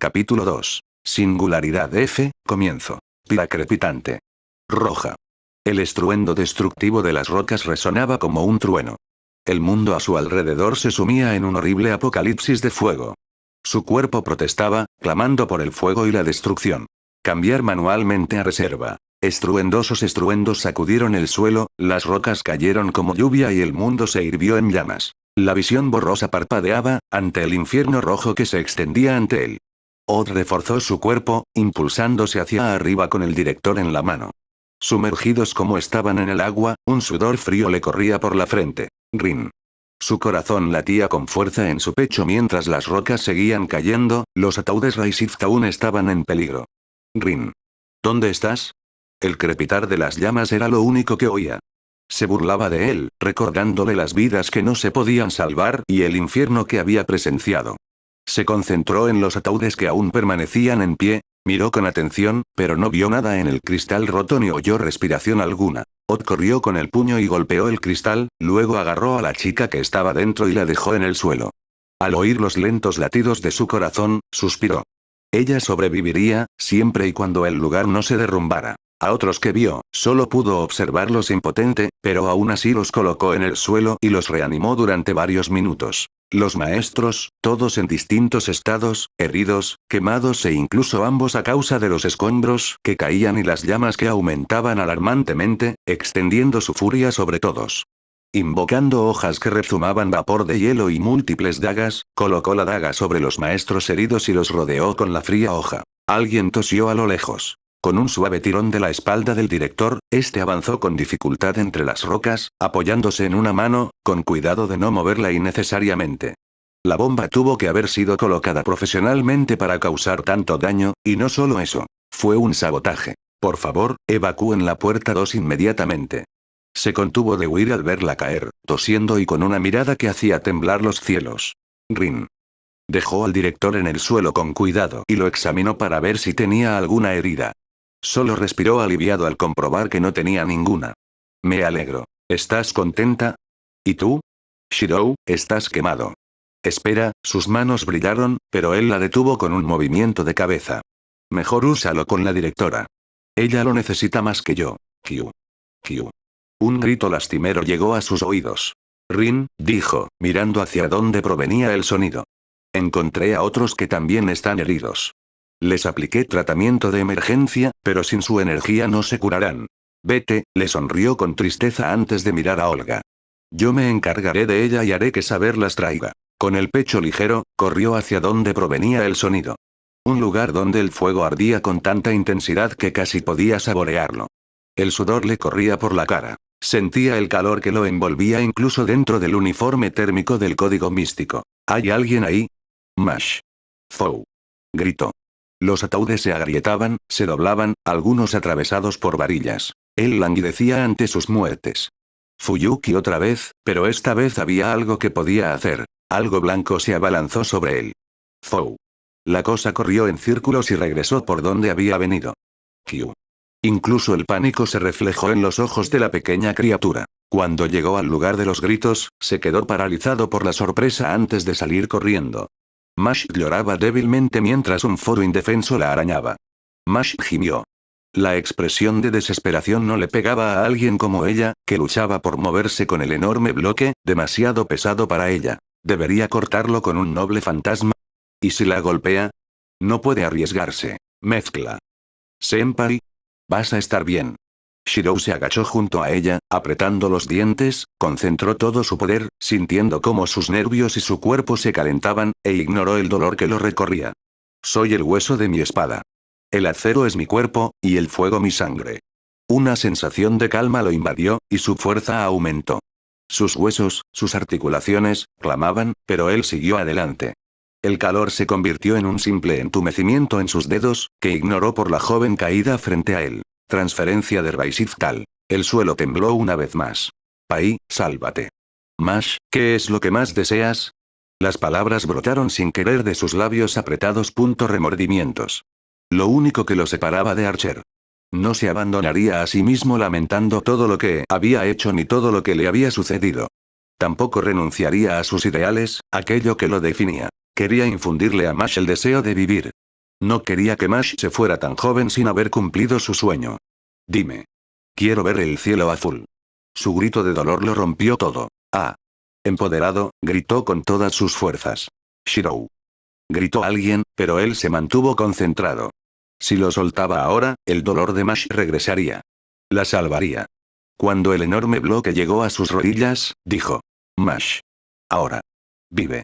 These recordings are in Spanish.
Capítulo 2. Singularidad F, comienzo. Tira crepitante. Roja. El estruendo destructivo de las rocas resonaba como un trueno. El mundo a su alrededor se sumía en un horrible apocalipsis de fuego. Su cuerpo protestaba, clamando por el fuego y la destrucción. Cambiar manualmente a reserva. Estruendosos estruendos sacudieron el suelo, las rocas cayeron como lluvia y el mundo se hirvió en llamas. La visión borrosa parpadeaba, ante el infierno rojo que se extendía ante él. Odd reforzó su cuerpo, impulsándose hacia arriba con el director en la mano. Sumergidos como estaban en el agua, un sudor frío le corría por la frente. Rin. Su corazón latía con fuerza en su pecho mientras las rocas seguían cayendo, los ataúdes Raishift aún estaban en peligro. Rin. ¿Dónde estás? El crepitar de las llamas era lo único que oía. Se burlaba de él, recordándole las vidas que no se podían salvar y el infierno que había presenciado. Se concentró en los ataúdes que aún permanecían en pie, miró con atención, pero no vio nada en el cristal roto ni oyó respiración alguna. Odd corrió con el puño y golpeó el cristal, luego agarró a la chica que estaba dentro y la dejó en el suelo. Al oír los lentos latidos de su corazón, suspiró. Ella sobreviviría, siempre y cuando el lugar no se derrumbara. A otros que vio, solo pudo observarlos impotente, pero aún así los colocó en el suelo y los reanimó durante varios minutos. Los maestros, todos en distintos estados, heridos, quemados e incluso ambos a causa de los escombros que caían y las llamas que aumentaban alarmantemente, extendiendo su furia sobre todos. Invocando hojas que rezumaban vapor de hielo y múltiples dagas, colocó la daga sobre los maestros heridos y los rodeó con la fría hoja. Alguien tosió a lo lejos. Con un suave tirón de la espalda del director, este avanzó con dificultad entre las rocas, apoyándose en una mano, con cuidado de no moverla innecesariamente. La bomba tuvo que haber sido colocada profesionalmente para causar tanto daño, y no solo eso. Fue un sabotaje. Por favor, evacúen la puerta 2 inmediatamente. Se contuvo de huir al verla caer, tosiendo y con una mirada que hacía temblar los cielos. Rin. Dejó al director en el suelo con cuidado y lo examinó para ver si tenía alguna herida. Solo respiró aliviado al comprobar que no tenía ninguna. Me alegro. ¿Estás contenta? ¿Y tú? Shirou, estás quemado. Espera, sus manos brillaron, pero él la detuvo con un movimiento de cabeza. Mejor úsalo con la directora. Ella lo necesita más que yo. Q. Q. Un grito lastimero llegó a sus oídos. Rin, dijo, mirando hacia dónde provenía el sonido. Encontré a otros que también están heridos. Les apliqué tratamiento de emergencia, pero sin su energía no se curarán. Vete, le sonrió con tristeza antes de mirar a Olga. Yo me encargaré de ella y haré que Saber las traiga. Con el pecho ligero, corrió hacia donde provenía el sonido. Un lugar donde el fuego ardía con tanta intensidad que casi podía saborearlo. El sudor le corría por la cara. Sentía el calor que lo envolvía incluso dentro del uniforme térmico del código místico. ¿Hay alguien ahí? Mash. Zhou. Gritó. Los ataúdes se agrietaban, se doblaban, algunos atravesados por varillas. Él languidecía ante sus muertes. Fuyuki otra vez, pero esta vez había algo que podía hacer. Algo blanco se abalanzó sobre él. Zhou. La cosa corrió en círculos y regresó por donde había venido. Q. Incluso el pánico se reflejó en los ojos de la pequeña criatura. Cuando llegó al lugar de los gritos, se quedó paralizado por la sorpresa antes de salir corriendo. Mash lloraba débilmente mientras un foro indefenso la arañaba. Mash gimió. La expresión de desesperación no le pegaba a alguien como ella, que luchaba por moverse con el enorme bloque, demasiado pesado para ella. ¿Debería cortarlo con un noble fantasma? ¿Y si la golpea? No puede arriesgarse. Mezcla. Senpai. Vas a estar bien. Shirou se agachó junto a ella, apretando los dientes, concentró todo su poder, sintiendo cómo sus nervios y su cuerpo se calentaban, e ignoró el dolor que lo recorría. Soy el hueso de mi espada. El acero es mi cuerpo, y el fuego mi sangre. Una sensación de calma lo invadió, y su fuerza aumentó. Sus huesos, sus articulaciones, clamaban, pero él siguió adelante. El calor se convirtió en un simple entumecimiento en sus dedos, que ignoró por la joven caída frente a él. Transferencia de Raishift Tal. El suelo tembló una vez más. Pai, sálvate. Mash, ¿qué es lo que más deseas? Las palabras brotaron sin querer de sus labios apretados. Remordimientos. Lo único que lo separaba de Archer. No se abandonaría a sí mismo lamentando todo lo que había hecho ni todo lo que le había sucedido. Tampoco renunciaría a sus ideales, aquello que lo definía. Quería infundirle a Mash el deseo de vivir. No quería que Mash se fuera tan joven sin haber cumplido su sueño. Dime. Quiero ver el cielo azul. Su grito de dolor lo rompió todo. ¡Ah! Empoderado, gritó con todas sus fuerzas. Shirou. Gritó alguien, pero él se mantuvo concentrado. Si lo soltaba ahora, el dolor de Mash regresaría. La salvaría. Cuando el enorme bloque llegó a sus rodillas, dijo. Mash. Ahora. Vive.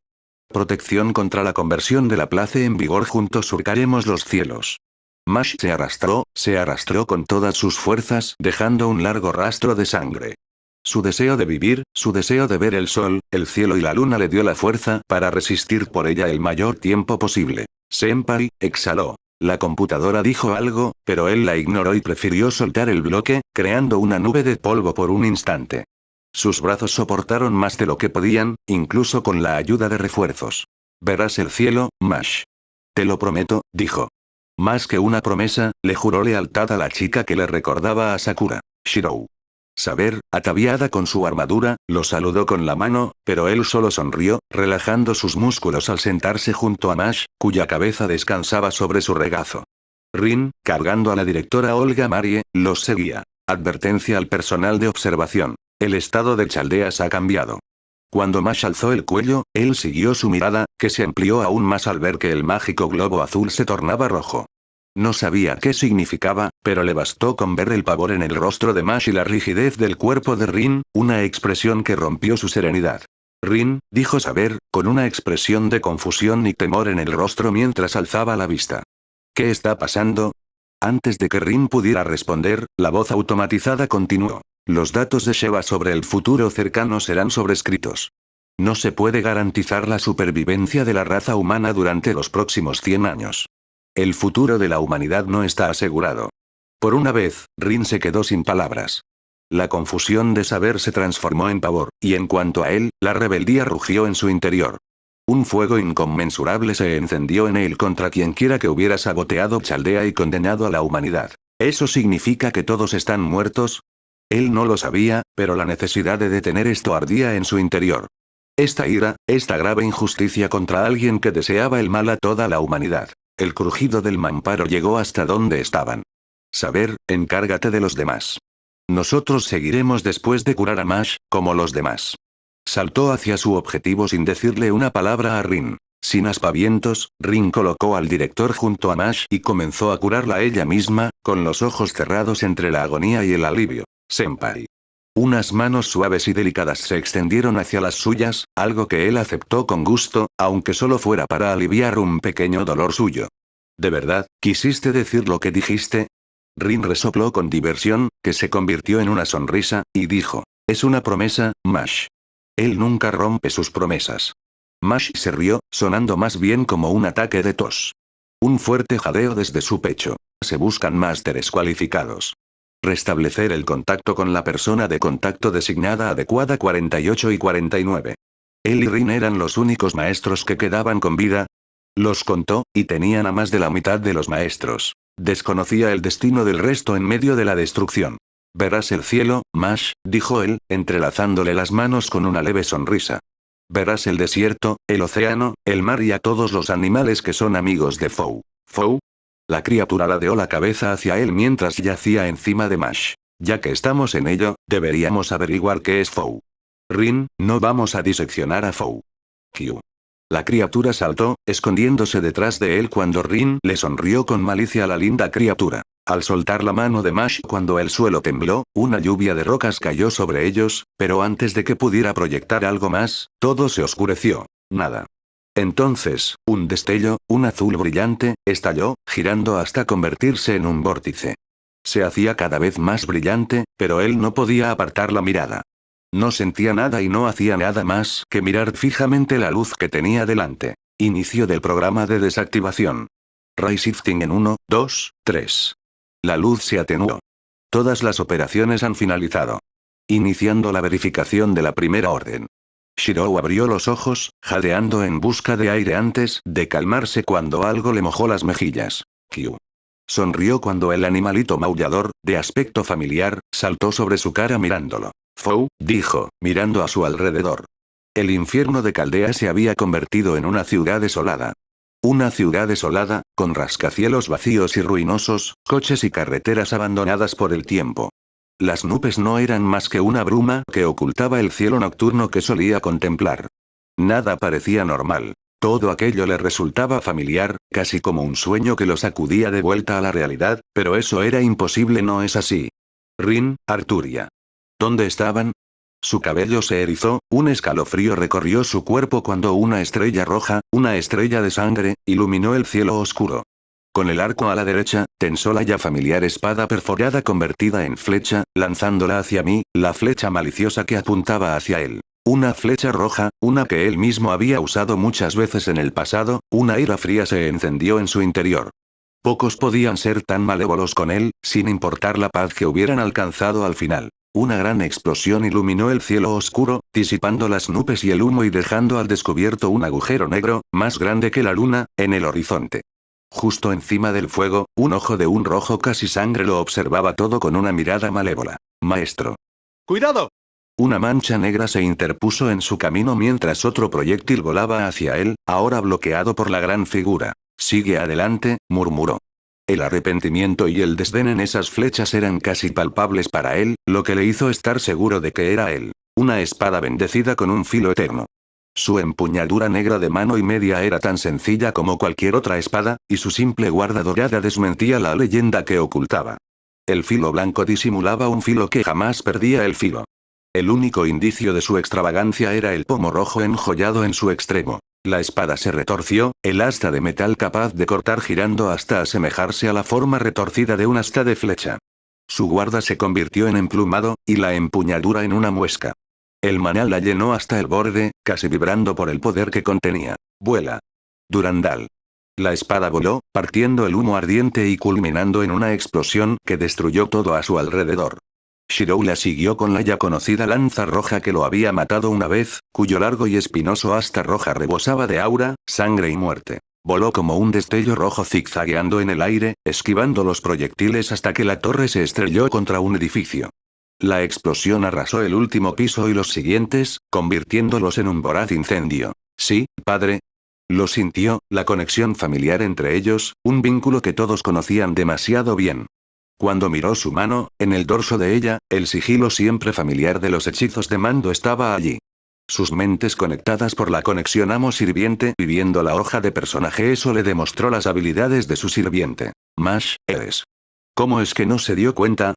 Protección contra la conversión de la plaza en vigor, juntos surcaremos los cielos. Mash se arrastró con todas sus fuerzas, dejando un largo rastro de sangre. Su deseo de vivir, su deseo de ver el sol, el cielo y la luna le dio la fuerza para resistir por ella el mayor tiempo posible. Senpai, exhaló. La computadora dijo algo, pero él la ignoró y prefirió soltar el bloque, creando una nube de polvo por un instante. Sus brazos soportaron más de lo que podían, incluso con la ayuda de refuerzos. Verás el cielo, Mash. Te lo prometo, dijo. Más que una promesa, le juró lealtad a la chica que le recordaba a Sakura. Shirou. Saber, ataviada con su armadura, lo saludó con la mano, pero él solo sonrió, relajando sus músculos al sentarse junto a Mash, cuya cabeza descansaba sobre su regazo. Rin, cargando a la directora Olga Marie, los seguía. Advertencia al personal de observación. El estado de Chaldeas ha cambiado. Cuando Mash alzó el cuello, él siguió su mirada, que se amplió aún más al ver que el mágico globo azul se tornaba rojo. No sabía qué significaba, pero le bastó con ver el pavor en el rostro de Mash y la rigidez del cuerpo de Rin, una expresión que rompió su serenidad. Rin, dijo Saber, con una expresión de confusión y temor en el rostro mientras alzaba la vista. ¿Qué está pasando? Antes de que Rin pudiera responder, la voz automatizada continuó. Los datos de Sheva sobre el futuro cercano serán sobrescritos. No se puede garantizar la supervivencia de la raza humana durante los próximos 100 años. El futuro de la humanidad no está asegurado. Por una vez, Rin se quedó sin palabras. La confusión de Saber se transformó en pavor, y en cuanto a él, la rebeldía rugió en su interior. Un fuego inconmensurable se encendió en él contra quienquiera que hubiera saboteado Chaldea y condenado a la humanidad. ¿Eso significa que todos están muertos? Él no lo sabía, pero la necesidad de detener esto ardía en su interior. Esta ira, esta grave injusticia contra alguien que deseaba el mal a toda la humanidad. El crujido del mamparo llegó hasta donde estaban. Saber, encárgate de los demás. Nosotros seguiremos después de curar a Mash, como los demás. Saltó hacia su objetivo sin decirle una palabra a Rin. Sin aspavientos, Rin colocó al director junto a Mash y comenzó a curarla ella misma, con los ojos cerrados entre la agonía y el alivio. Senpai. Unas manos suaves y delicadas se extendieron hacia las suyas, algo que él aceptó con gusto, aunque solo fuera para aliviar un pequeño dolor suyo. ¿De verdad, quisiste decir lo que dijiste? Rin resopló con diversión, que se convirtió en una sonrisa, y dijo. Es una promesa, Mash. Él nunca rompe sus promesas. Mash se rió, sonando más bien como un ataque de tos. Un fuerte jadeo desde su pecho. Se buscan másteres cualificados. Restablecer el contacto con la persona de contacto designada adecuada 48 y 49. Él y Rin eran los únicos maestros que quedaban con vida. Los contó, y tenían a más de la mitad de los maestros. Desconocía el destino del resto en medio de la destrucción. Verás el cielo, Mash, dijo él, entrelazándole las manos con una leve sonrisa. Verás el desierto, el océano, el mar y a todos los animales que son amigos de Fou. ¿Fou? La criatura ladeó la cabeza hacia él mientras yacía encima de Mash. Ya que estamos en ello, deberíamos averiguar qué es Fou. Rin, no vamos a diseccionar a Fou. Q. La criatura saltó, escondiéndose detrás de él cuando Rin le sonrió con malicia a la linda criatura. Al soltar la mano de Mash cuando el suelo tembló, una lluvia de rocas cayó sobre ellos, pero antes de que pudiera proyectar algo más, todo se oscureció. Nada. Entonces, un destello, un azul brillante, estalló, girando hasta convertirse en un vórtice. Se hacía cada vez más brillante, pero él no podía apartar la mirada. No sentía nada y no hacía nada más que mirar fijamente la luz que tenía delante. Inicio del programa de desactivación. Ray shifting en 1, 2, 3. La luz se atenuó. Todas las operaciones han finalizado. Iniciando la verificación de la primera orden. Shirou abrió los ojos, jadeando en busca de aire antes de calmarse cuando algo le mojó las mejillas. Q. Sonrió cuando el animalito maullador, de aspecto familiar, saltó sobre su cara mirándolo. Fou, dijo, mirando a su alrededor. El infierno de Caldea se había convertido en una ciudad desolada. Una ciudad desolada, con rascacielos vacíos y ruinosos, coches y carreteras abandonadas por el tiempo. Las nubes no eran más que una bruma que ocultaba el cielo nocturno que solía contemplar. Nada parecía normal. Todo aquello le resultaba familiar, casi como un sueño que lo sacudía de vuelta a la realidad, pero eso era imposible, ¿no es así? Rin, Arturia. ¿Dónde estaban? Su cabello se erizó, un escalofrío recorrió su cuerpo cuando una estrella roja, una estrella de sangre, iluminó el cielo oscuro. Con el arco a la derecha, tensó la ya familiar espada perforada convertida en flecha, lanzándola hacia mí, la flecha maliciosa que apuntaba hacia él. Una flecha roja, una que él mismo había usado muchas veces en el pasado, una ira fría se encendió en su interior. Pocos podían ser tan malévolos con él, sin importar la paz que hubieran alcanzado al final. Una gran explosión iluminó el cielo oscuro, disipando las nubes y el humo y dejando al descubierto un agujero negro, más grande que la luna, en el horizonte. Justo encima del fuego, un ojo de un rojo casi sangre lo observaba todo con una mirada malévola. Maestro. ¡Cuidado! Una mancha negra se interpuso en su camino mientras otro proyectil volaba hacia él, ahora bloqueado por la gran figura. Sigue adelante, murmuró. El arrepentimiento y el desdén en esas flechas eran casi palpables para él, lo que le hizo estar seguro de que era él. Una espada bendecida con un filo eterno. Su empuñadura negra de mano y media era tan sencilla como cualquier otra espada, y su simple guarda dorada desmentía la leyenda que ocultaba. El filo blanco disimulaba un filo que jamás perdía el filo. El único indicio de su extravagancia era el pomo rojo enjollado en su extremo. La espada se retorció, el asta de metal capaz de cortar girando hasta asemejarse a la forma retorcida de un asta de flecha. Su guarda se convirtió en emplumado, y la empuñadura en una muesca. El maná la llenó hasta el borde, casi vibrando por el poder que contenía. Vuela. Durandal. La espada voló, partiendo el humo ardiente y culminando en una explosión que destruyó todo a su alrededor. Shirou la siguió con la ya conocida lanza roja que lo había matado una vez, cuyo largo y espinoso asta roja rebosaba de aura, sangre y muerte. Voló como un destello rojo zigzagueando en el aire, esquivando los proyectiles hasta que la torre se estrelló contra un edificio. La explosión arrasó el último piso y los siguientes, convirtiéndolos en un voraz incendio. Sí, padre. Lo sintió, la conexión familiar entre ellos, un vínculo que todos conocían demasiado bien. Cuando miró su mano, en el dorso de ella, el sigilo siempre familiar de los hechizos de mando estaba allí. Sus mentes conectadas por la conexión amo-sirviente, viviendo la hoja de personaje, eso le demostró las habilidades de su sirviente. Mash, eres. ¿Cómo es que no se dio cuenta?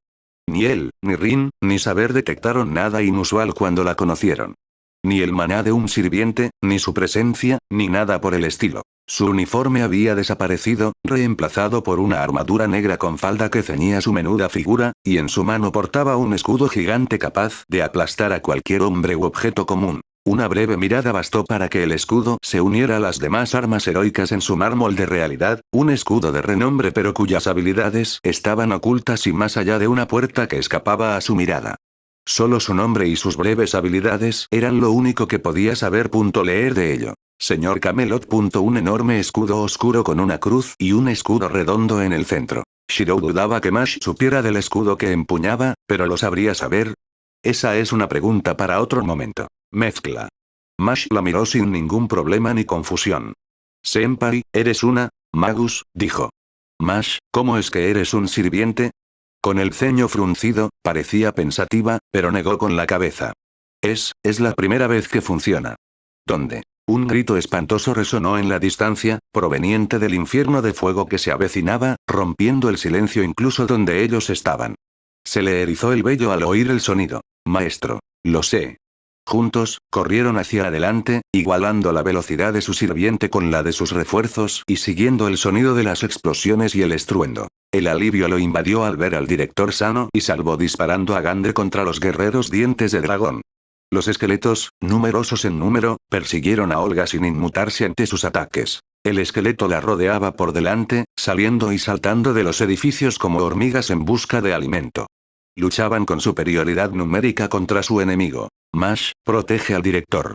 Ni él, ni Rin, ni Saber detectaron nada inusual cuando la conocieron. Ni el maná de un sirviente, ni su presencia, ni nada por el estilo. Su uniforme había desaparecido, reemplazado por una armadura negra con falda que ceñía su menuda figura, y en su mano portaba un escudo gigante capaz de aplastar a cualquier hombre u objeto común. Una breve mirada bastó para que el escudo se uniera a las demás armas heroicas en su mármol de realidad, un escudo de renombre pero cuyas habilidades estaban ocultas y más allá de una puerta que escapaba a su mirada. Solo su nombre y sus breves habilidades eran lo único que podía saber. Leer de ello. Señor Camelot. Un enorme escudo oscuro con una cruz y un escudo redondo en el centro. Shirou dudaba que Mash supiera del escudo que empuñaba, pero ¿lo sabría saber? Esa es una pregunta para otro momento. Mezcla. Mash la miró sin ningún problema ni confusión. Senpai, ¿eres una magus?, dijo. Mash, ¿cómo es que eres un sirviente? Con el ceño fruncido, parecía pensativa, pero negó con la cabeza. Es la primera vez que funciona. ¿Dónde? Un grito espantoso resonó en la distancia, proveniente del infierno de fuego que se avecinaba, rompiendo el silencio incluso donde ellos estaban. Se le erizó el vello al oír el sonido. Maestro. Lo sé. Juntos, corrieron hacia adelante, igualando la velocidad de su sirviente con la de sus refuerzos y siguiendo el sonido de las explosiones y el estruendo. El alivio lo invadió al ver al director sano y salvo disparando a Gandre contra los guerreros dientes de dragón. Los esqueletos, numerosos en número, persiguieron a Olga sin inmutarse ante sus ataques. El esqueleto la rodeaba por delante, saliendo y saltando de los edificios como hormigas en busca de alimento. Luchaban con superioridad numérica contra su enemigo. Mash, protege al director.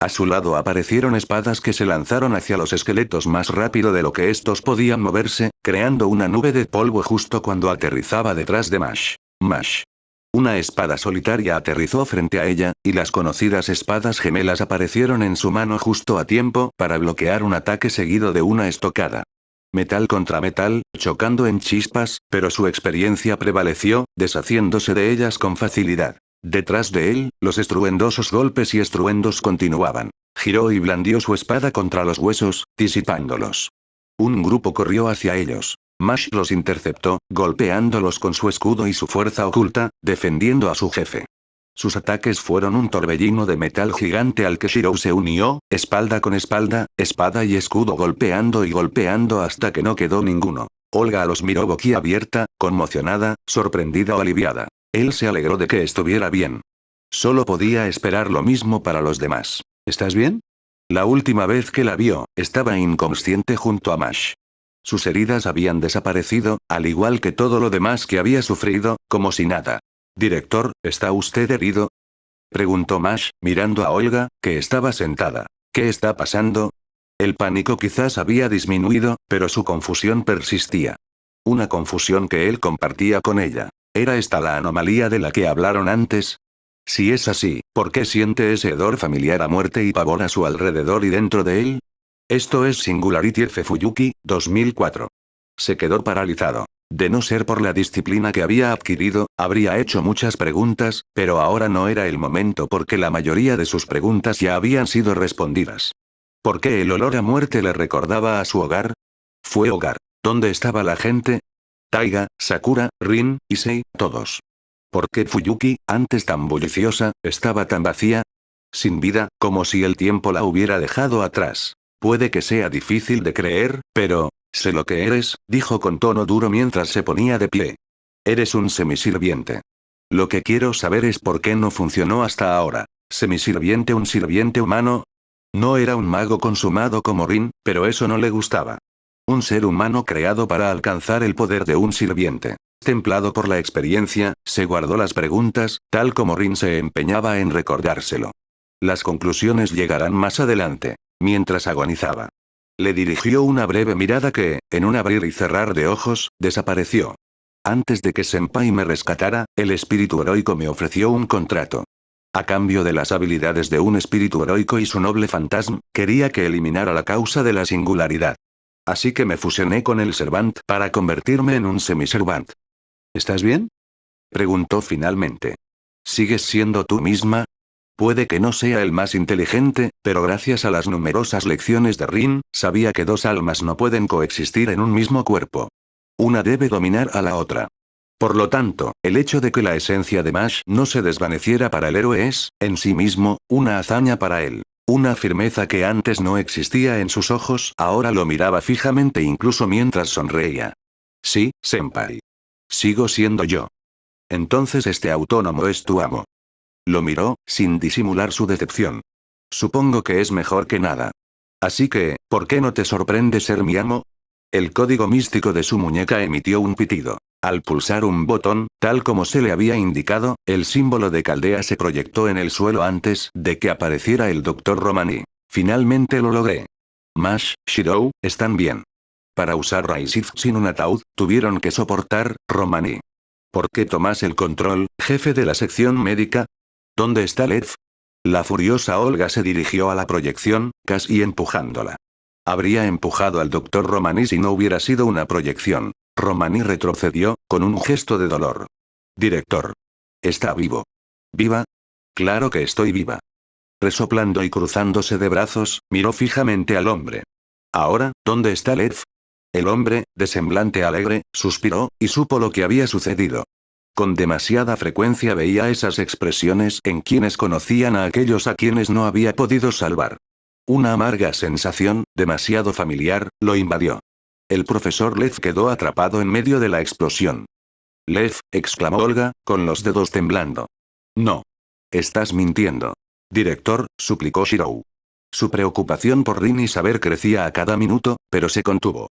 A su lado aparecieron espadas que se lanzaron hacia los esqueletos más rápido de lo que estos podían moverse, creando una nube de polvo justo cuando aterrizaba detrás de Mash. Mash. Una espada solitaria aterrizó frente a ella, y las conocidas espadas gemelas aparecieron en su mano justo a tiempo para bloquear un ataque seguido de una estocada. Metal contra metal, chocando en chispas, pero su experiencia prevaleció, deshaciéndose de ellas con facilidad. Detrás de él, los estruendosos golpes y estruendos continuaban. Giró y blandió su espada contra los huesos, disipándolos. Un grupo corrió hacia ellos. Mash los interceptó, golpeándolos con su escudo y su fuerza oculta, defendiendo a su jefe. Sus ataques fueron un torbellino de metal gigante al que Shirou se unió, espalda con espalda, espada y escudo golpeando y golpeando hasta que no quedó ninguno. Olga los miró boquiabierta, conmocionada, sorprendida o aliviada. Él se alegró de que estuviera bien. Solo podía esperar lo mismo para los demás. ¿Estás bien? La última vez que la vio, estaba inconsciente junto a Mash. Sus heridas habían desaparecido, al igual que todo lo demás que había sufrido, como si nada. «Director, ¿está usted herido?», preguntó Mash, mirando a Olga, que estaba sentada. «¿Qué está pasando?». El pánico quizás había disminuido, pero su confusión persistía. Una confusión que él compartía con ella. ¿Era esta la anomalía de la que hablaron antes? Si es así, ¿por qué siente ese hedor familiar a muerte y pavor a su alrededor y dentro de él? Esto es Singularity F. Fuyuki, 2004. Se quedó paralizado. De no ser por la disciplina que había adquirido, habría hecho muchas preguntas, pero ahora no era el momento porque la mayoría de sus preguntas ya habían sido respondidas. ¿Por qué el olor a muerte le recordaba a su hogar? Fue hogar. ¿Dónde estaba la gente? Taiga, Sakura, Rin, Issei, todos. ¿Por qué Fuyuki, antes tan bulliciosa, estaba tan vacía? Sin vida, como si el tiempo la hubiera dejado atrás. Puede que sea difícil de creer, pero... «Sé lo que eres», dijo con tono duro mientras se ponía de pie. «Eres un semisirviente. Lo que quiero saber es por qué no funcionó hasta ahora. ¿Semisirviente, un sirviente humano?» No era un mago consumado como Rin, pero eso no le gustaba. Un ser humano creado para alcanzar el poder de un sirviente. Templado por la experiencia, se guardó las preguntas, tal como Rin se empeñaba en recordárselo. Las conclusiones llegarán más adelante. Mientras agonizaba. Le dirigió una breve mirada que, en un abrir y cerrar de ojos, desapareció. Antes de que Senpai me rescatara, el espíritu heroico me ofreció un contrato. A cambio de las habilidades de un espíritu heroico y su noble fantasma, quería que eliminara la causa de la singularidad. Así que me fusioné con el Servant para convertirme en un semiservant. ¿Estás bien?, preguntó finalmente. ¿Sigues siendo tú misma? Puede que no sea el más inteligente, pero gracias a las numerosas lecciones de Rin, sabía que dos almas no pueden coexistir en un mismo cuerpo. Una debe dominar a la otra. Por lo tanto, el hecho de que la esencia de Mash no se desvaneciera para el héroe es, en sí mismo, una hazaña para él. Una firmeza que antes no existía en sus ojos, ahora lo miraba fijamente incluso mientras sonreía. Sí, senpai. Sigo siendo yo. Entonces este autónomo es tu amo. Lo miró, sin disimular su decepción. Supongo que es mejor que nada. Así que, ¿por qué no te sorprende ser mi amo? El código místico de su muñeca emitió un pitido. Al pulsar un botón, tal como se le había indicado, el símbolo de Caldea se proyectó en el suelo antes de que apareciera el Dr. Romani. Finalmente lo logré. Mash, Shirou, están bien. Para usar Raisif sin un ataúd, tuvieron que soportar, Romani. ¿Por qué tomas el control, jefe de la sección médica? ¿Dónde está Lev? La furiosa Olga se dirigió a la proyección, casi empujándola. Habría empujado al doctor Romani si no hubiera sido una proyección. Romani retrocedió, con un gesto de dolor. Director. ¿Está vivo? ¿Viva? Claro que estoy viva. Resoplando y cruzándose de brazos, miró fijamente al hombre. Ahora, ¿dónde está Lev? El hombre, de semblante alegre, suspiró, y supo lo que había sucedido. Con demasiada frecuencia veía esas expresiones en quienes conocían a aquellos a quienes no había podido salvar. Una amarga sensación, demasiado familiar, lo invadió. El profesor Lev quedó atrapado en medio de la explosión. «Lev», exclamó Olga, con los dedos temblando. «No. Estás mintiendo. Director», suplicó Shirou. Su preocupación por Rin y saber crecía a cada minuto, pero se contuvo.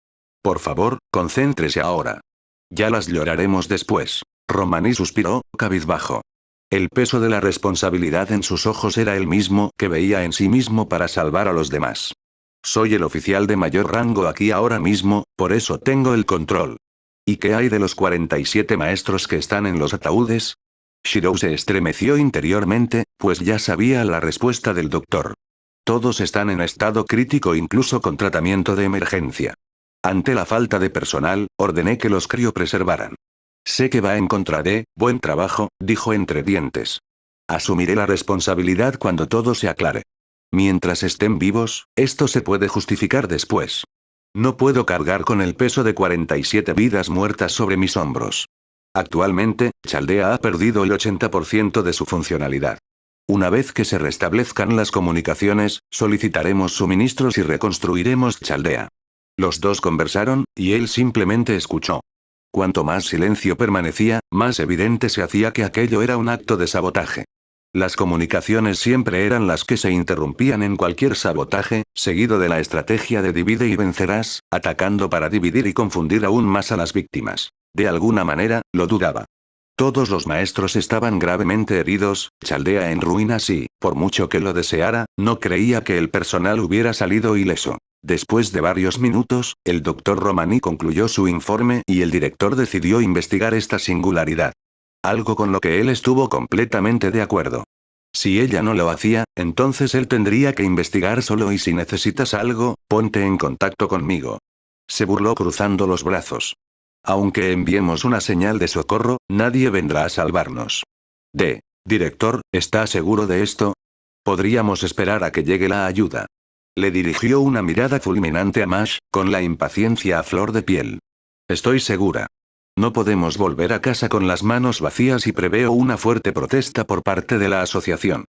«Por favor, concéntrese ahora. Ya las lloraremos después». Romani suspiró, cabizbajo. El peso de la responsabilidad en sus ojos era el mismo que veía en sí mismo para salvar a los demás. Soy el oficial de mayor rango aquí ahora mismo, por eso tengo el control. ¿Y qué hay de los 47 maestros que están en los ataúdes? Shirou se estremeció interiormente, pues ya sabía la respuesta del doctor. Todos están en estado crítico incluso con tratamiento de emergencia. Ante la falta de personal, ordené que los criopreservaran. Sé que va en contra de, buen trabajo, dijo entre dientes. Asumiré la responsabilidad cuando todo se aclare. Mientras estén vivos, esto se puede justificar después. No puedo cargar con el peso de 47 vidas muertas sobre mis hombros. Actualmente, Chaldea ha perdido el 80% de su funcionalidad. Una vez que se restablezcan las comunicaciones, solicitaremos suministros y reconstruiremos Chaldea. Los dos conversaron, y él simplemente escuchó. Cuanto más silencio permanecía, más evidente se hacía que aquello era un acto de sabotaje. Las comunicaciones siempre eran las que se interrumpían en cualquier sabotaje, seguido de la estrategia de divide y vencerás, atacando para dividir y confundir aún más a las víctimas. De alguna manera, lo dudaba. Todos los maestros estaban gravemente heridos, Chaldea en ruinas y, por mucho que lo deseara, no creía que el personal hubiera salido ileso. Después de varios minutos, el doctor Romani concluyó su informe y el director decidió investigar esta singularidad. Algo con lo que él estuvo completamente de acuerdo. Si ella no lo hacía, entonces él tendría que investigar solo y si necesitas algo, ponte en contacto conmigo. Se burló cruzando los brazos. Aunque enviemos una señal de socorro, nadie vendrá a salvarnos. Director, ¿está seguro de esto? Podríamos esperar a que llegue la ayuda. Le dirigió una mirada fulminante a Mash, con la impaciencia a flor de piel. Estoy segura. No podemos volver a casa con las manos vacías y preveo una fuerte protesta por parte de la asociación.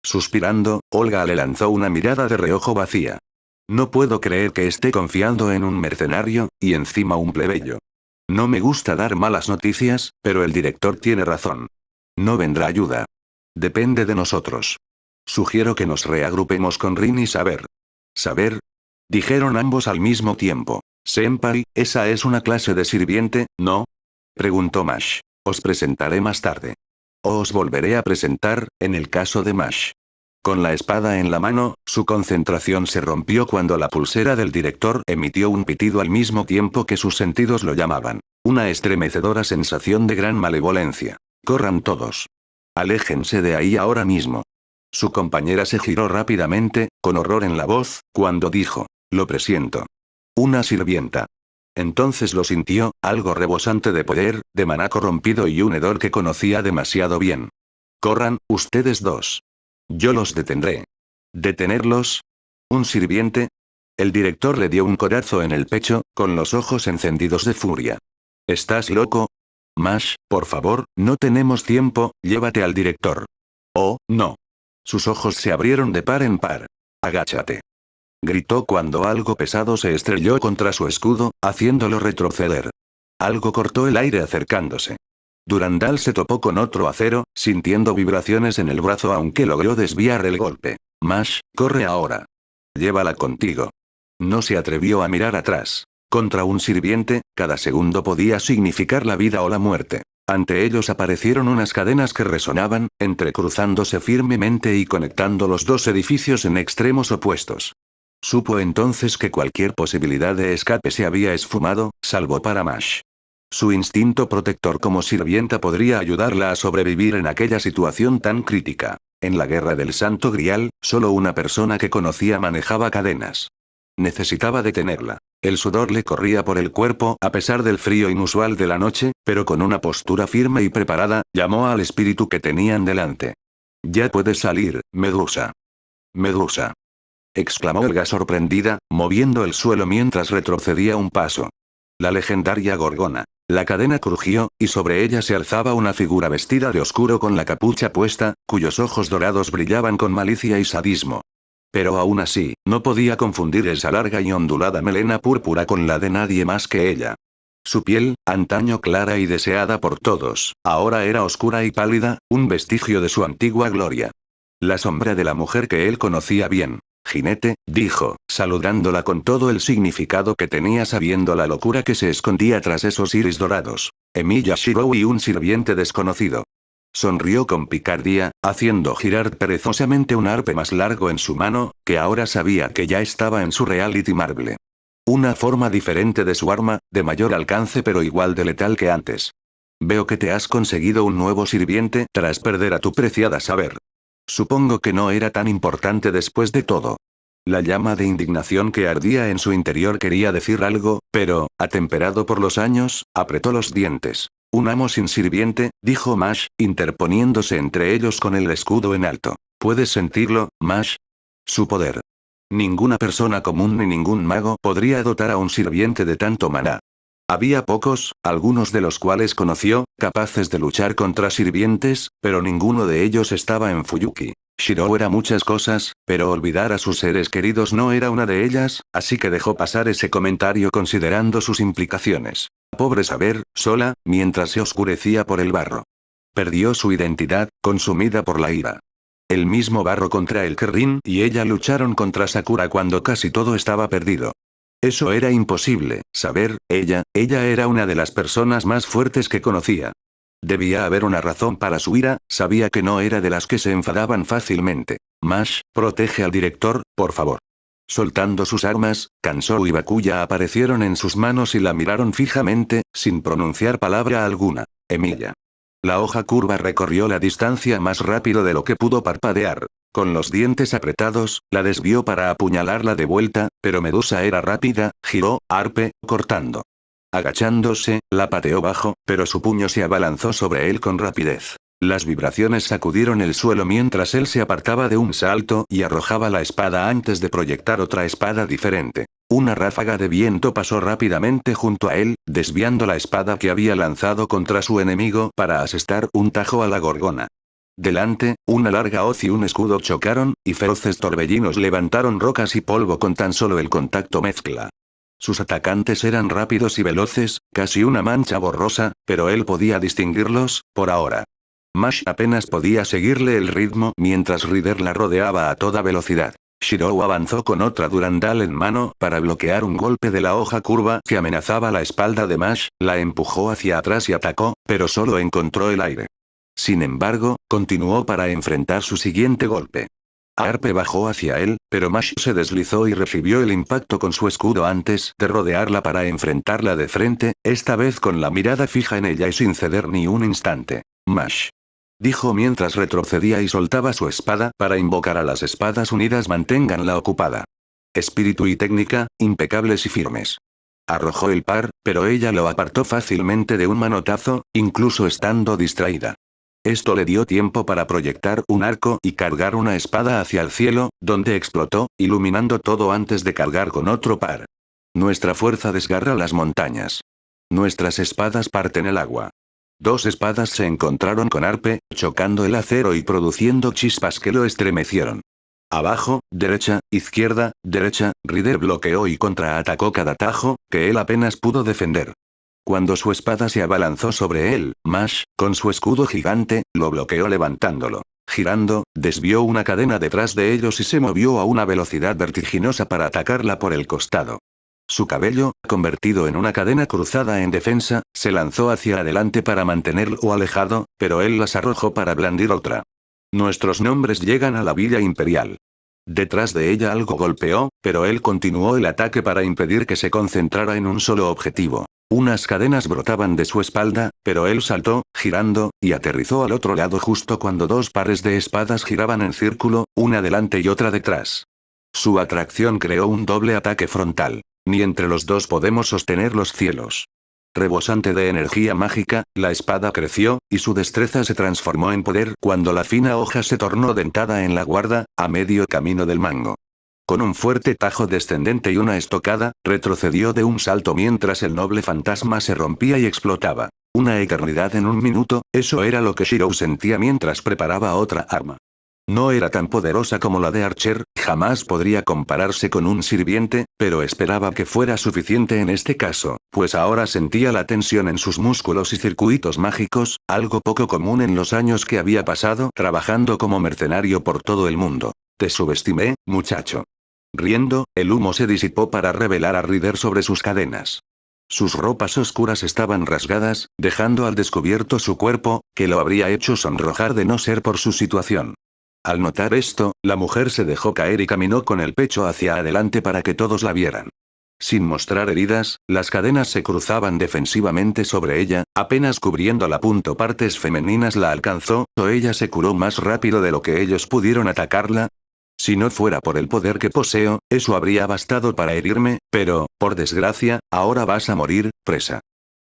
Suspirando, Olga le lanzó una mirada de reojo vacía. No puedo creer que esté confiando en un mercenario, y encima un plebeyo. No me gusta dar malas noticias, pero el director tiene razón. No vendrá ayuda. Depende de nosotros. Sugiero que nos reagrupemos con Rin y Saber. ¿Saber? Dijeron ambos al mismo tiempo. Senpai, esa es una clase de sirviente, ¿no? Preguntó Mash. Os presentaré más tarde. O os volveré a presentar, en el caso de Mash. Con la espada en la mano, su concentración se rompió cuando la pulsera del director emitió un pitido al mismo tiempo que sus sentidos lo llamaban. Una estremecedora sensación de gran malevolencia. Corran todos. Aléjense de ahí ahora mismo. Su compañera se giró rápidamente, con horror en la voz, cuando dijo, lo presiento. Una sirvienta. Entonces lo sintió, algo rebosante de poder, de maná corrompido y un hedor que conocía demasiado bien. Corran, ustedes dos. Yo los detendré. ¿Detenerlos? ¿Un sirviente? El director le dio un codazo en el pecho, con los ojos encendidos de furia. ¿Estás loco? Mash, por favor, no tenemos tiempo, llévate al director. Oh, no. Sus ojos se abrieron de par en par. Agáchate. Gritó cuando algo pesado se estrelló contra su escudo, haciéndolo retroceder. Algo cortó el aire acercándose. Durandal se topó con otro acero, sintiendo vibraciones en el brazo aunque logró desviar el golpe. Mash, corre ahora. Llévala contigo. No se atrevió a mirar atrás. Contra un sirviente, cada segundo podía significar la vida o la muerte. Ante ellos aparecieron unas cadenas que resonaban, entrecruzándose firmemente y conectando los dos edificios en extremos opuestos. Supo entonces que cualquier posibilidad de escape se había esfumado, salvo para Mash. Su instinto protector como sirvienta podría ayudarla a sobrevivir en aquella situación tan crítica. En la guerra del Santo Grial, solo una persona que conocía manejaba cadenas. Necesitaba detenerla. El sudor le corría por el cuerpo a pesar del frío inusual de la noche, pero con una postura firme y preparada, llamó al espíritu que tenían delante. Ya puedes salir, Medusa. Medusa. Exclamó Elga sorprendida, moviendo el suelo mientras retrocedía un paso. La legendaria Gorgona. La cadena crujió, y sobre ella se alzaba una figura vestida de oscuro con la capucha puesta, cuyos ojos dorados brillaban con malicia y sadismo. Pero aún así, no podía confundir esa larga y ondulada melena púrpura con la de nadie más que ella. Su piel, antaño clara y deseada por todos, ahora era oscura y pálida, un vestigio de su antigua gloria. La sombra de la mujer que él conocía bien. Jinete, dijo, saludándola con todo el significado que tenía sabiendo la locura que se escondía tras esos iris dorados. Emilia Shirou y un sirviente desconocido. Sonrió con picardía, haciendo girar perezosamente un arpe más largo en su mano, que ahora sabía que ya estaba en su reality marble. Una forma diferente de su arma, de mayor alcance pero igual de letal que antes. Veo que te has conseguido un nuevo sirviente tras perder a tu preciada saber. Supongo que no era tan importante después de todo. La llama de indignación que ardía en su interior quería decir algo, pero, atemperado por los años, apretó los dientes. Un amo sin sirviente, dijo Mash, interponiéndose entre ellos con el escudo en alto. ¿Puedes sentirlo, Mash? Su poder. Ninguna persona común ni ningún mago podría dotar a un sirviente de tanto maná. Había pocos, algunos de los cuales conoció, capaces de luchar contra sirvientes, pero ninguno de ellos estaba en Fuyuki. Shirou era muchas cosas, pero olvidar a sus seres queridos no era una de ellas, así que dejó pasar ese comentario considerando sus implicaciones. Pobre saber, sola, mientras se oscurecía por el barro. Perdió su identidad, consumida por la ira. El mismo barro contra el que Rin y ella lucharon contra Sakura cuando casi todo estaba perdido. Eso era imposible, saber, ella era una de las personas más fuertes que conocía. Debía haber una razón para su ira, sabía que no era de las que se enfadaban fácilmente. Mash, protege al director, por favor. Soltando sus armas, Kansou y Bakuya aparecieron en sus manos y la miraron fijamente, sin pronunciar palabra alguna. Emilia. La hoja curva recorrió la distancia más rápido de lo que pudo parpadear. Con los dientes apretados, la desvió para apuñalarla de vuelta, pero Medusa era rápida, giró, arpe, cortando. Agachándose, la pateó bajo, pero su puño se abalanzó sobre él con rapidez. Las vibraciones sacudieron el suelo mientras él se apartaba de un salto y arrojaba la espada antes de proyectar otra espada diferente. Una ráfaga de viento pasó rápidamente junto a él, desviando la espada que había lanzado contra su enemigo para asestar un tajo a la gorgona. Delante, una larga hoz y un escudo chocaron, y feroces torbellinos levantaron rocas y polvo con tan solo el contacto mezcla. Sus atacantes eran rápidos y veloces, casi una mancha borrosa, pero él podía distinguirlos, por ahora. Mash apenas podía seguirle el ritmo mientras Rider la rodeaba a toda velocidad. Shirou avanzó con otra Durandal en mano para bloquear un golpe de la hoja curva que amenazaba la espalda de Mash, la empujó hacia atrás y atacó, pero solo encontró el aire. Sin embargo, continuó para enfrentar su siguiente golpe. Arpe bajó hacia él, pero Mash se deslizó y recibió el impacto con su escudo antes de rodearla para enfrentarla de frente, esta vez con la mirada fija en ella y sin ceder ni un instante. Mash. Dijo mientras retrocedía y soltaba su espada para invocar a las espadas unidas manténganla ocupada. Espíritu y técnica, impecables y firmes. Arrojó el par, pero ella lo apartó fácilmente de un manotazo, incluso estando distraída. Esto le dio tiempo para proyectar un arco y cargar una espada hacia el cielo, donde explotó, iluminando todo antes de cargar con otro par. Nuestra fuerza desgarra las montañas. Nuestras espadas parten el agua. Dos espadas se encontraron con Arpe, chocando el acero y produciendo chispas que lo estremecieron. Abajo, derecha, izquierda, derecha, Rider bloqueó y contraatacó cada tajo, que él apenas pudo defender. Cuando su espada se abalanzó sobre él, Mash, con su escudo gigante, lo bloqueó levantándolo. Girando, desvió una cadena detrás de ellos y se movió a una velocidad vertiginosa para atacarla por el costado. Su cabello, convertido en una cadena cruzada en defensa, se lanzó hacia adelante para mantenerlo alejado, pero él las arrojó para blandir otra. Nuestros nombres llegan a la Villa Imperial. Detrás de ella algo golpeó, pero él continuó el ataque para impedir que se concentrara en un solo objetivo. Unas cadenas brotaban de su espalda, pero él saltó, girando, y aterrizó al otro lado justo cuando dos pares de espadas giraban en círculo, una delante y otra detrás. Su atracción creó un doble ataque frontal. Ni entre los dos podemos sostener los cielos. Rebosante de energía mágica, la espada creció, y su destreza se transformó en poder cuando la fina hoja se tornó dentada en la guarda, a medio camino del mango. Con un fuerte tajo descendente y una estocada, retrocedió de un salto mientras el noble fantasma se rompía y explotaba. Una eternidad en un minuto, eso era lo que Shirou sentía mientras preparaba otra arma. No era tan poderosa como la de Archer, jamás podría compararse con un sirviente, pero esperaba que fuera suficiente en este caso, pues ahora sentía la tensión en sus músculos y circuitos mágicos, algo poco común en los años que había pasado trabajando como mercenario por todo el mundo. Te subestimé, muchacho. Riendo, el humo se disipó para revelar a Rider sobre sus cadenas. Sus ropas oscuras estaban rasgadas, dejando al descubierto su cuerpo, que lo habría hecho sonrojar de no ser por su situación. Al notar esto, la mujer se dejó caer y caminó con el pecho hacia adelante para que todos la vieran. Sin mostrar heridas, las cadenas se cruzaban defensivamente sobre ella, apenas cubriéndola. Partes femeninas la alcanzó, o ella se curó más rápido de lo que ellos pudieron atacarla. Si no fuera por el poder que poseo, eso habría bastado para herirme, pero, por desgracia, ahora vas a morir, presa.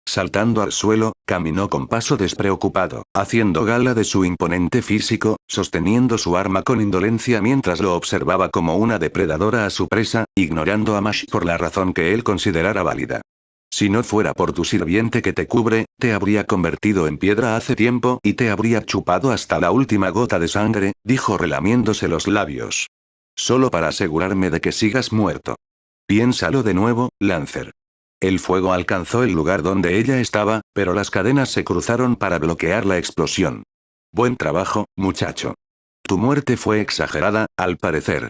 Saltando al suelo, caminó con paso despreocupado, haciendo gala de su imponente físico, sosteniendo su arma con indolencia mientras lo observaba como una depredadora a su presa, ignorando a Mash por la razón que él considerara válida. Si no fuera por tu sirviente que te cubre, te habría convertido en piedra hace tiempo y te habría chupado hasta la última gota de sangre, dijo relamiéndose los labios. Solo para asegurarme de que sigas muerto. Piénsalo de nuevo, Lancer. El fuego alcanzó el lugar donde ella estaba, pero las cadenas se cruzaron para bloquear la explosión. Buen trabajo, muchacho. Tu muerte fue exagerada, al parecer.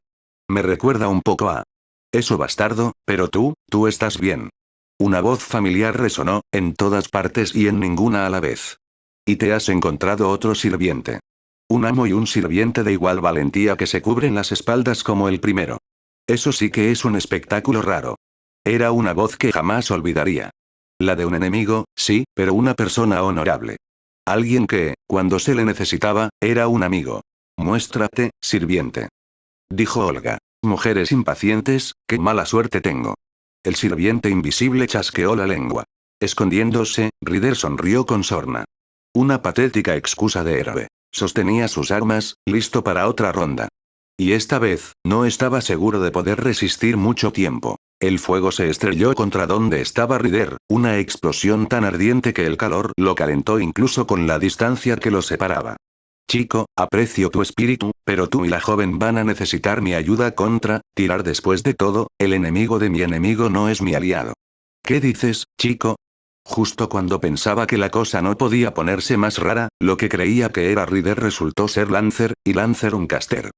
Me recuerda un poco a... Eso bastardo, pero tú estás bien. Una voz familiar resonó, en todas partes y en ninguna a la vez. Y te has encontrado otro sirviente. Un amo y un sirviente de igual valentía que se cubren las espaldas como el primero. Eso sí que es un espectáculo raro. Era una voz que jamás olvidaría. La de un enemigo, sí, pero una persona honorable. Alguien que, cuando se le necesitaba, era un amigo. Muéstrate, sirviente. Dijo Olga. Mujeres impacientes, qué mala suerte tengo. El sirviente invisible chasqueó la lengua. Escondiéndose, Ryder sonrió con sorna. Una patética excusa de héroe. Sostenía sus armas, listo para otra ronda. Y esta vez, no estaba seguro de poder resistir mucho tiempo. El fuego se estrelló contra donde estaba Ryder, una explosión tan ardiente que el calor lo calentó incluso con la distancia que los separaba. Chico, aprecio tu espíritu, pero tú y la joven van a necesitar mi ayuda contra, tirar. Después de todo, el enemigo de mi enemigo no es mi aliado. ¿Qué dices, chico? Justo cuando pensaba que la cosa no podía ponerse más rara, lo que creía que era Ryder resultó ser Lancer, y Lancer un caster.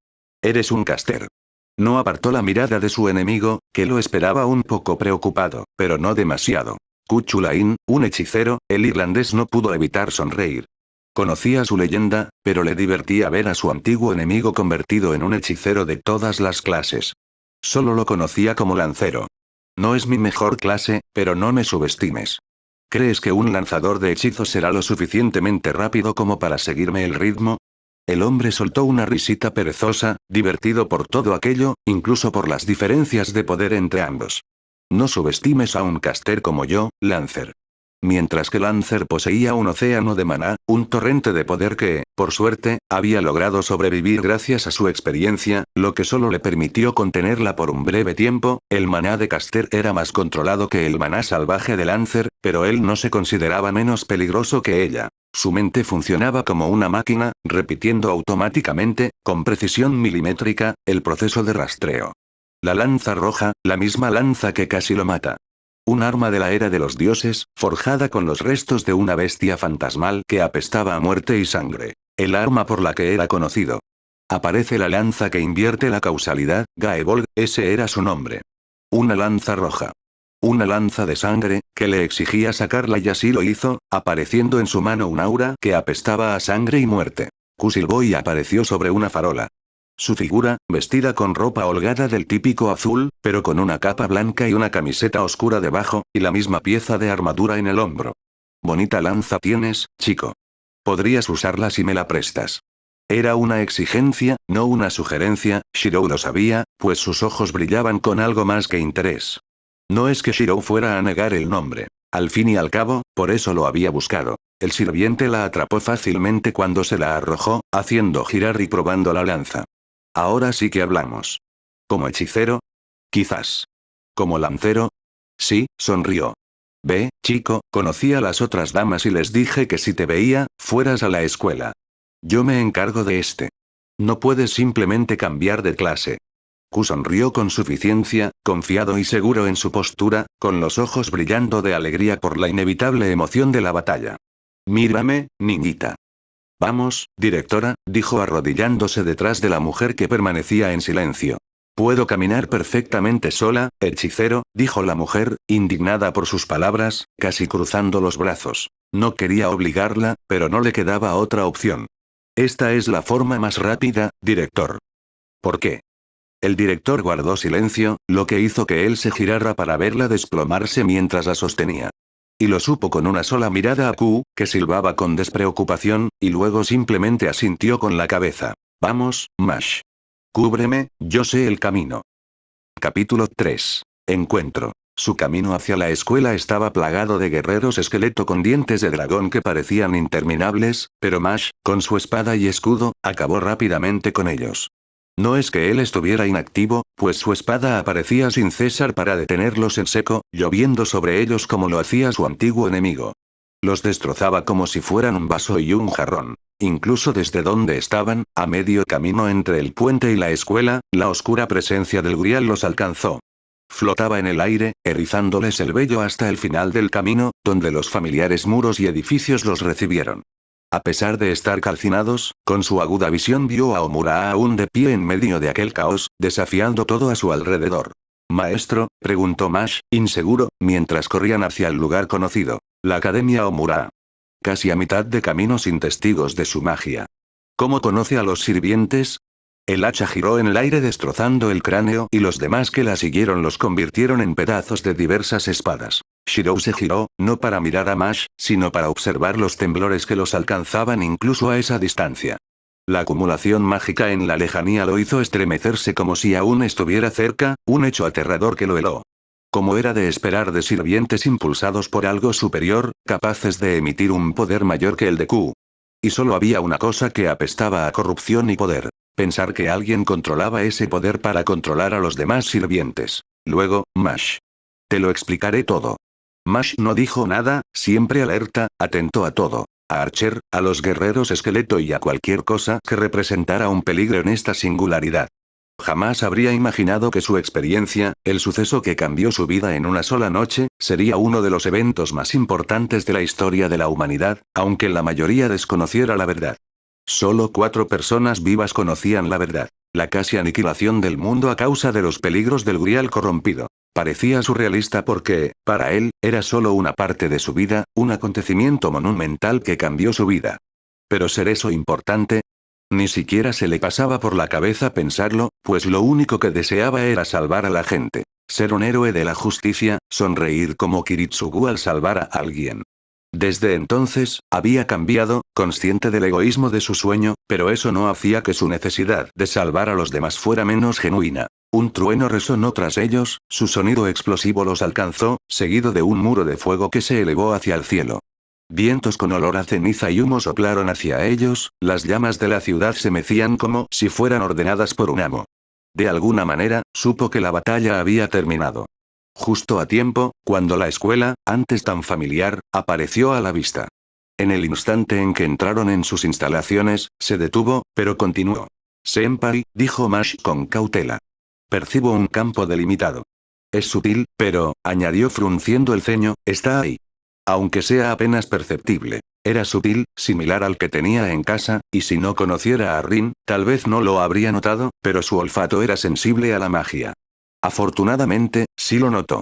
Eres un caster. No apartó la mirada de su enemigo, que lo esperaba un poco preocupado, pero no demasiado. Kuchulain, un hechicero, el irlandés no pudo evitar sonreír. Conocía su leyenda, pero le divertía ver a su antiguo enemigo convertido en un hechicero de todas las clases. Solo lo conocía como lancero. No es mi mejor clase, pero no me subestimes. ¿Crees que un lanzador de hechizos será lo suficientemente rápido como para seguirme el ritmo? El hombre soltó una risita perezosa, divertido por todo aquello, incluso por las diferencias de poder entre ambos. No subestimes a un caster como yo, Lancer. Mientras que Lancer poseía un océano de maná, un torrente de poder que, por suerte, había logrado sobrevivir gracias a su experiencia, lo que solo le permitió contenerla por un breve tiempo. El maná de caster era más controlado que el maná salvaje de Lancer, pero él no se consideraba menos peligroso que ella. Su mente funcionaba como una máquina, repitiendo automáticamente, con precisión milimétrica, el proceso de rastreo. La lanza roja, la misma lanza que casi lo mata. Un arma de la era de los dioses, forjada con los restos de una bestia fantasmal que apestaba a muerte y sangre. El arma por la que era conocido. Aparece la lanza que invierte la causalidad, Gaebolg, ese era su nombre. Una lanza roja. Una lanza de sangre, que le exigía sacarla y así lo hizo, apareciendo en su mano un aura que apestaba a sangre y muerte. Kusilbó y apareció sobre una farola. Su figura, vestida con ropa holgada del típico azul, pero con una capa blanca y una camiseta oscura debajo, y la misma pieza de armadura en el hombro. Bonita lanza tienes, chico. Podrías usarla si me la prestas. Era una exigencia, no una sugerencia. Shirou lo sabía, pues sus ojos brillaban con algo más que interés. No es que Shirou fuera a negar el nombre. Al fin y al cabo, por eso lo había buscado. El sirviente la atrapó fácilmente cuando se la arrojó, haciendo girar y probando la lanza. Ahora sí que hablamos. ¿Como hechicero? Quizás. ¿Como lancero? Sí, sonrió. Ve, chico, conocí a las otras damas y les dije que si te veía, fueras a la escuela. Yo me encargo de este. No puedes simplemente cambiar de clase. Ku sonrió con suficiencia, confiado y seguro en su postura, con los ojos brillando de alegría por la inevitable emoción de la batalla. Mírame, niñita. Vamos, directora, dijo arrodillándose detrás de la mujer que permanecía en silencio. Puedo caminar perfectamente sola, hechicero, dijo la mujer, indignada por sus palabras, casi cruzando los brazos. No quería obligarla, pero no le quedaba otra opción. Esta es la forma más rápida, director. ¿Por qué? El director guardó silencio, lo que hizo que él se girara para verla desplomarse mientras la sostenía. Y lo supo con una sola mirada a Q, que silbaba con despreocupación, y luego simplemente asintió con la cabeza. Vamos, Mash. Cúbreme, yo sé el camino. Capítulo 3. Encuentro. Su camino hacia la escuela estaba plagado de guerreros esqueleto con dientes de dragón que parecían interminables, pero Mash, con su espada y escudo, acabó rápidamente con ellos. No es que él estuviera inactivo, pues su espada aparecía sin cesar para detenerlos en seco, lloviendo sobre ellos como lo hacía su antiguo enemigo. Los destrozaba como si fueran un vaso y un jarrón. Incluso desde donde estaban, a medio camino entre el puente y la escuela, la oscura presencia del Grial los alcanzó. Flotaba en el aire, erizándoles el vello hasta el final del camino, donde los familiares muros y edificios los recibieron. A pesar de estar calcinados, con su aguda visión vio a Omura aún de pie en medio de aquel caos, desafiando todo a su alrededor. «Maestro», preguntó Mash, inseguro, mientras corrían hacia el lugar conocido. La Academia Omura. Casi a mitad de camino sin testigos de su magia. ¿Cómo conoce a los sirvientes? El hacha giró en el aire destrozando el cráneo y los demás que la siguieron los convirtieron en pedazos de diversas espadas. Shirou se giró, no para mirar a Mash, sino para observar los temblores que los alcanzaban incluso a esa distancia. La acumulación mágica en la lejanía lo hizo estremecerse como si aún estuviera cerca, un hecho aterrador que lo heló. Como era de esperar de sirvientes impulsados por algo superior, capaces de emitir un poder mayor que el de Q. Y solo había una cosa que apestaba a corrupción y poder. Pensar que alguien controlaba ese poder para controlar a los demás sirvientes. Luego, Mash. Te lo explicaré todo. Mash no dijo nada, siempre alerta, atento a todo. A Archer, a los guerreros esqueleto y a cualquier cosa que representara un peligro en esta singularidad. Jamás habría imaginado que su experiencia, el suceso que cambió su vida en una sola noche, sería uno de los eventos más importantes de la historia de la humanidad, aunque la mayoría desconociera la verdad. Solo 4 personas vivas conocían la verdad. La casi aniquilación del mundo a causa de los peligros del Grial corrompido. Parecía surrealista porque, para él, era solo una parte de su vida, un acontecimiento monumental que cambió su vida. Pero ¿ser eso importante? Ni siquiera se le pasaba por la cabeza pensarlo, pues lo único que deseaba era salvar a la gente. Ser un héroe de la justicia, sonreír como Kiritsugu al salvar a alguien. Desde entonces, había cambiado, consciente del egoísmo de su sueño, pero eso no hacía que su necesidad de salvar a los demás fuera menos genuina. Un trueno resonó tras ellos, su sonido explosivo los alcanzó, seguido de un muro de fuego que se elevó hacia el cielo. Vientos con olor a ceniza y humo soplaron hacia ellos, las llamas de la ciudad se mecían como si fueran ordenadas por un amo. De alguna manera, supo que la batalla había terminado. Justo a tiempo, cuando la escuela, antes tan familiar, apareció a la vista. En el instante en que entraron en sus instalaciones, se detuvo, pero continuó. «Senpai», dijo Mash con cautela. «Percibo un campo delimitado. Es sutil, pero», añadió frunciendo el ceño, «está ahí. Aunque sea apenas perceptible. Era sutil, similar al que tenía en casa, y si no conociera a Rin, tal vez no lo habría notado, pero su olfato era sensible a la magia. Afortunadamente, sí lo notó.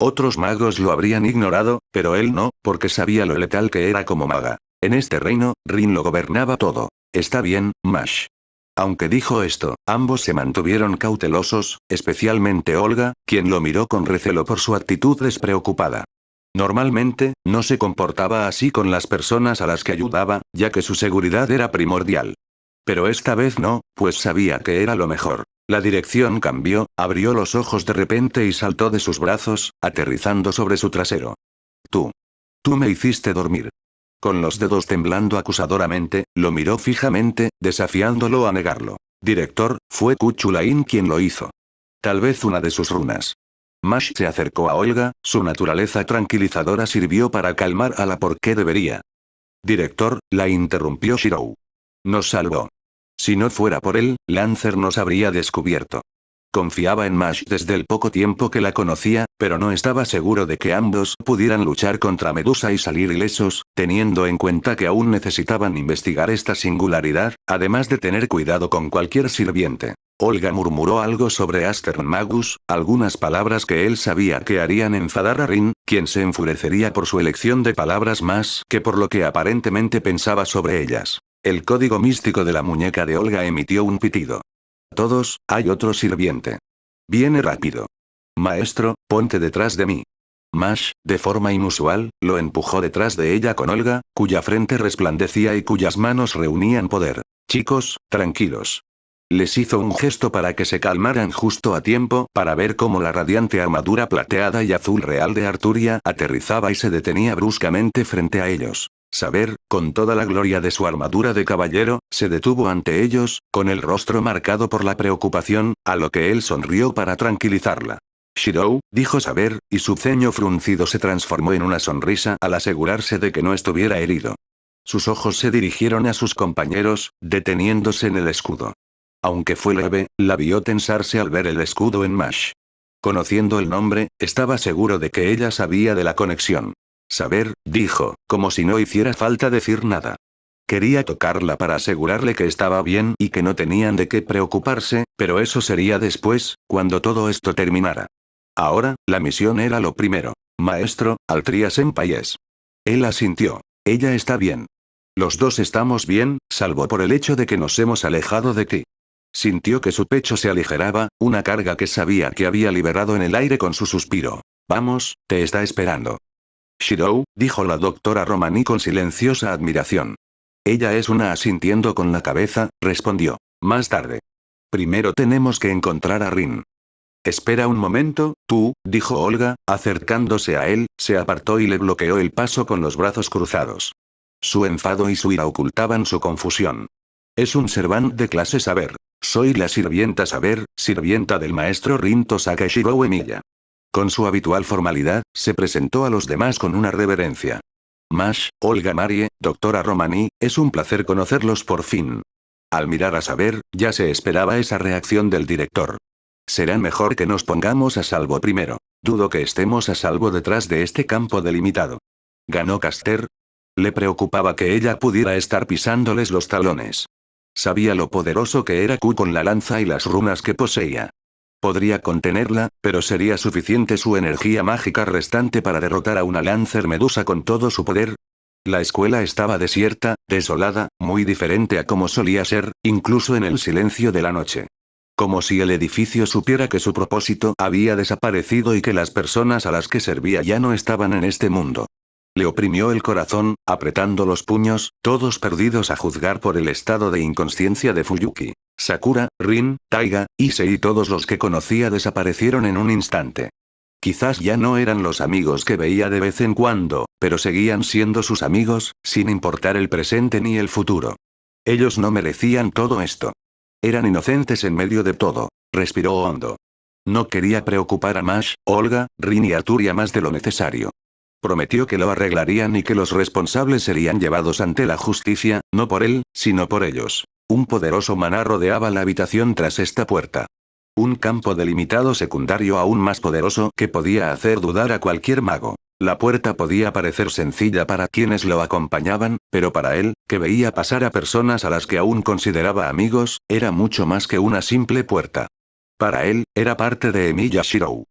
Otros magos lo habrían ignorado, pero él no, porque sabía lo letal que era como maga. En este reino, Rin lo gobernaba todo. Está bien, Mash». Aunque dijo esto, ambos se mantuvieron cautelosos, especialmente Olga, quien lo miró con recelo por su actitud despreocupada. Normalmente, no se comportaba así con las personas a las que ayudaba, ya que su seguridad era primordial. Pero esta vez no, pues sabía que era lo mejor. La dirección cambió, abrió los ojos de repente y saltó de sus brazos, aterrizando sobre su trasero. Tú me hiciste dormir». Con los dedos temblando acusadoramente, lo miró fijamente, desafiándolo a negarlo. «Director, fue Kuchulain quien lo hizo. Tal vez una de sus runas». Mash se acercó a Olga, su naturaleza tranquilizadora sirvió para calmar a la por qué debería. «Director», la interrumpió Shirou. «Nos salvó. Si no fuera por él, Lancer nos habría descubierto». Confiaba en Mash desde el poco tiempo que la conocía, pero no estaba seguro de que ambos pudieran luchar contra Medusa y salir ilesos, teniendo en cuenta que aún necesitaban investigar esta singularidad, además de tener cuidado con cualquier sirviente. Olga murmuró algo sobre Astern Magus, algunas palabras que él sabía que harían enfadar a Rin, quien se enfurecería por su elección de palabras más que por lo que aparentemente pensaba sobre ellas. El código místico de la muñeca de Olga emitió un pitido. todos, hay otro sirviente. Viene rápido. Maestro, ponte detrás de mí. Mash, de forma inusual, lo empujó detrás de ella con Olga, cuya frente resplandecía y cuyas manos reunían poder. Chicos, tranquilos. Les hizo un gesto para que se calmaran justo a tiempo para ver cómo la radiante armadura plateada y azul real de Arturia aterrizaba y se detenía bruscamente frente a ellos. Saber, con toda la gloria de su armadura de caballero, se detuvo ante ellos, con el rostro marcado por la preocupación, a lo que él sonrió para tranquilizarla. Shirou, dijo Saber, y su ceño fruncido se transformó en una sonrisa al asegurarse de que no estuviera herido. Sus ojos se dirigieron a sus compañeros, deteniéndose en el escudo. Aunque fue leve, la vio tensarse al ver el escudo en Mash. Conociendo el nombre, estaba seguro de que ella sabía de la conexión. Saber, dijo, como si no hiciera falta decir nada. Quería tocarla para asegurarle que estaba bien y que no tenían de qué preocuparse, pero eso sería después, cuando todo esto terminara. Ahora, la misión era lo primero. Maestro, Altria Senpai. Él asintió. Ella está bien. Los dos estamos bien, salvo por el hecho de que nos hemos alejado de ti. Sintió que su pecho se aligeraba, una carga que sabía que había liberado en el aire con su suspiro. Vamos, te está esperando. Shirou, dijo la doctora Romani con silenciosa admiración. Ella es una asintiendo con la cabeza, respondió. Más tarde. Primero tenemos que encontrar a Rin. Espera un momento, tú, dijo Olga, acercándose a él, se apartó y le bloqueó el paso con los brazos cruzados. Su enfado y su ira ocultaban su confusión. Es un servant de clase Saber. Soy la sirvienta Saber, sirvienta del maestro Rin Tosaka Shirou Emiya. Con su habitual formalidad, se presentó a los demás con una reverencia. Mash, Olga Marie, doctora Romani, es un placer conocerlos por fin. Al mirar a Saber, ya se esperaba esa reacción del director. Será mejor que nos pongamos a salvo primero. Dudo que estemos a salvo detrás de este campo delimitado. ¿Ganó Caster? Le preocupaba que ella pudiera estar pisándoles los talones. Sabía lo poderoso que era Q con la lanza y las runas que poseía. Podría contenerla, pero sería suficiente su energía mágica restante para derrotar a una Lancer Medusa con todo su poder. La escuela estaba desierta, desolada, muy diferente a como solía ser, incluso en el silencio de la noche. Como si el edificio supiera que su propósito había desaparecido y que las personas a las que servía ya no estaban en este mundo. Le oprimió el corazón, apretando los puños, todos perdidos a juzgar por el estado de inconsciencia de Fuyuki. Sakura, Rin, Taiga, Issei y todos los que conocía desaparecieron en un instante. Quizás ya no eran los amigos que veía de vez en cuando, pero seguían siendo sus amigos, sin importar el presente ni el futuro. Ellos no merecían todo esto. Eran inocentes en medio de todo. Respiró hondo. No quería preocupar a Mash, Olga, Rin y Arturia más de lo necesario. Prometió que lo arreglarían y que los responsables serían llevados ante la justicia, no por él, sino por ellos. Un poderoso maná rodeaba la habitación tras esta puerta. Un campo delimitado secundario aún más poderoso que podía hacer dudar a cualquier mago. La puerta podía parecer sencilla para quienes lo acompañaban, pero para él, que veía pasar a personas a las que aún consideraba amigos, era mucho más que una simple puerta. Para él, era parte de Emiya Shirou.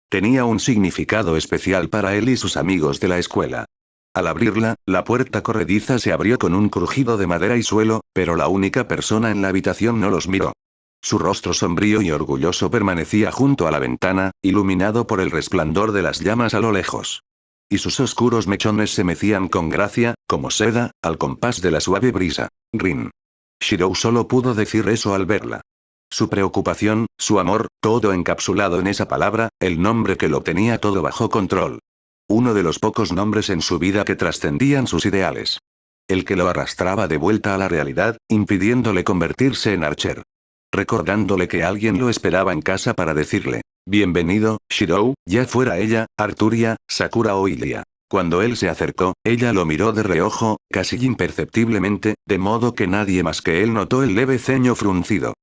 Tenía un significado especial para él y sus amigos de la escuela. Al abrirla, la puerta corrediza se abrió con un crujido de madera y suelo, pero la única persona en la habitación no los miró. Su rostro sombrío y orgulloso permanecía junto a la ventana, iluminado por el resplandor de las llamas a lo lejos. Y sus oscuros mechones se mecían con gracia, como seda, al compás de la suave brisa. Rin. Shirou solo pudo decir eso al verla. Su preocupación, su amor, todo encapsulado en esa palabra, el nombre que lo tenía todo bajo control. Uno de los pocos nombres en su vida que trascendían sus ideales. El que lo arrastraba de vuelta a la realidad, impidiéndole convertirse en Archer. Recordándole que alguien lo esperaba en casa para decirle, bienvenido, Shirou, ya fuera ella, Arturia, Sakura o Ilia. Cuando él se acercó, ella lo miró de reojo, casi imperceptiblemente, de modo que nadie más que él notó el leve ceño fruncido.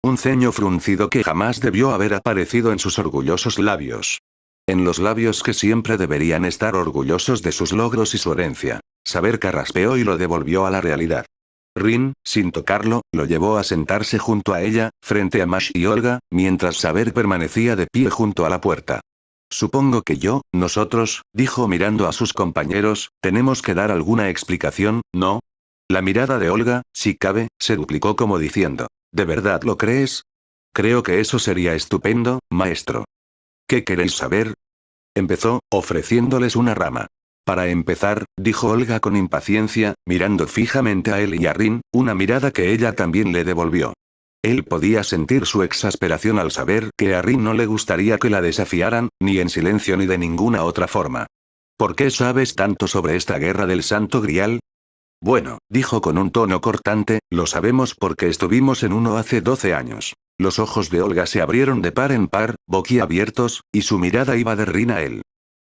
Un ceño fruncido que jamás debió haber aparecido en sus orgullosos labios. En los labios que siempre deberían estar orgullosos de sus logros y su herencia. Saber carraspeó y lo devolvió a la realidad. Rin, sin tocarlo, lo llevó a sentarse junto a ella, frente a Mash y Olga, mientras Saber permanecía de pie junto a la puerta. Supongo que nosotros, dijo mirando a sus compañeros, tenemos que dar alguna explicación, ¿no? La mirada de Olga, si cabe, se duplicó como diciendo, ¿de verdad lo crees? Creo que eso sería estupendo, maestro. ¿Qué queréis saber? Empezó, ofreciéndoles una rama. Para empezar, dijo Olga con impaciencia, mirando fijamente a él y a Rin, una mirada que ella también le devolvió. Él podía sentir su exasperación al saber que a Rin no le gustaría que la desafiaran, ni en silencio ni de ninguna otra forma. ¿Por qué sabes tanto sobre esta guerra del Santo Grial? Bueno, dijo con un tono cortante, lo sabemos porque estuvimos en uno hace 12 años. Los ojos de Olga se abrieron de par en par, boquiabiertos, y su mirada iba de Rin a él.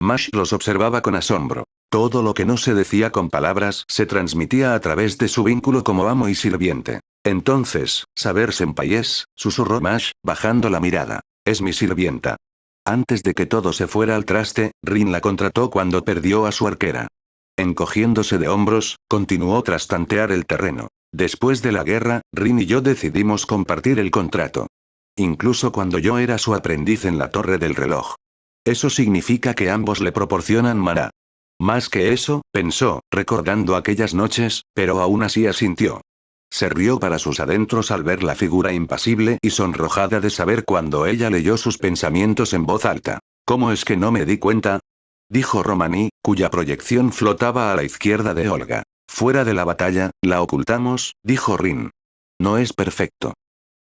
Mash los observaba con asombro. Todo lo que no se decía con palabras se transmitía a través de su vínculo como amo y sirviente. Entonces, saber senpaies, susurró Mash, bajando la mirada. Es mi sirvienta. Antes de que todo se fuera al traste, Rin la contrató cuando perdió a su arquera. Encogiéndose de hombros, continuó tras tantear el terreno. Después de la guerra, Rin y yo decidimos compartir el contrato. Incluso cuando yo era su aprendiz en la torre del reloj. Eso significa que ambos le proporcionan maná. Más que eso, pensó, recordando aquellas noches, pero aún así asintió. Se rió para sus adentros al ver la figura impasible y sonrojada de saber cuando ella leyó sus pensamientos en voz alta. ¿Cómo es que no me di cuenta? Dijo Romaní, cuya proyección flotaba a la izquierda de Olga. Fuera de la batalla, la ocultamos, dijo Rin. No es perfecto.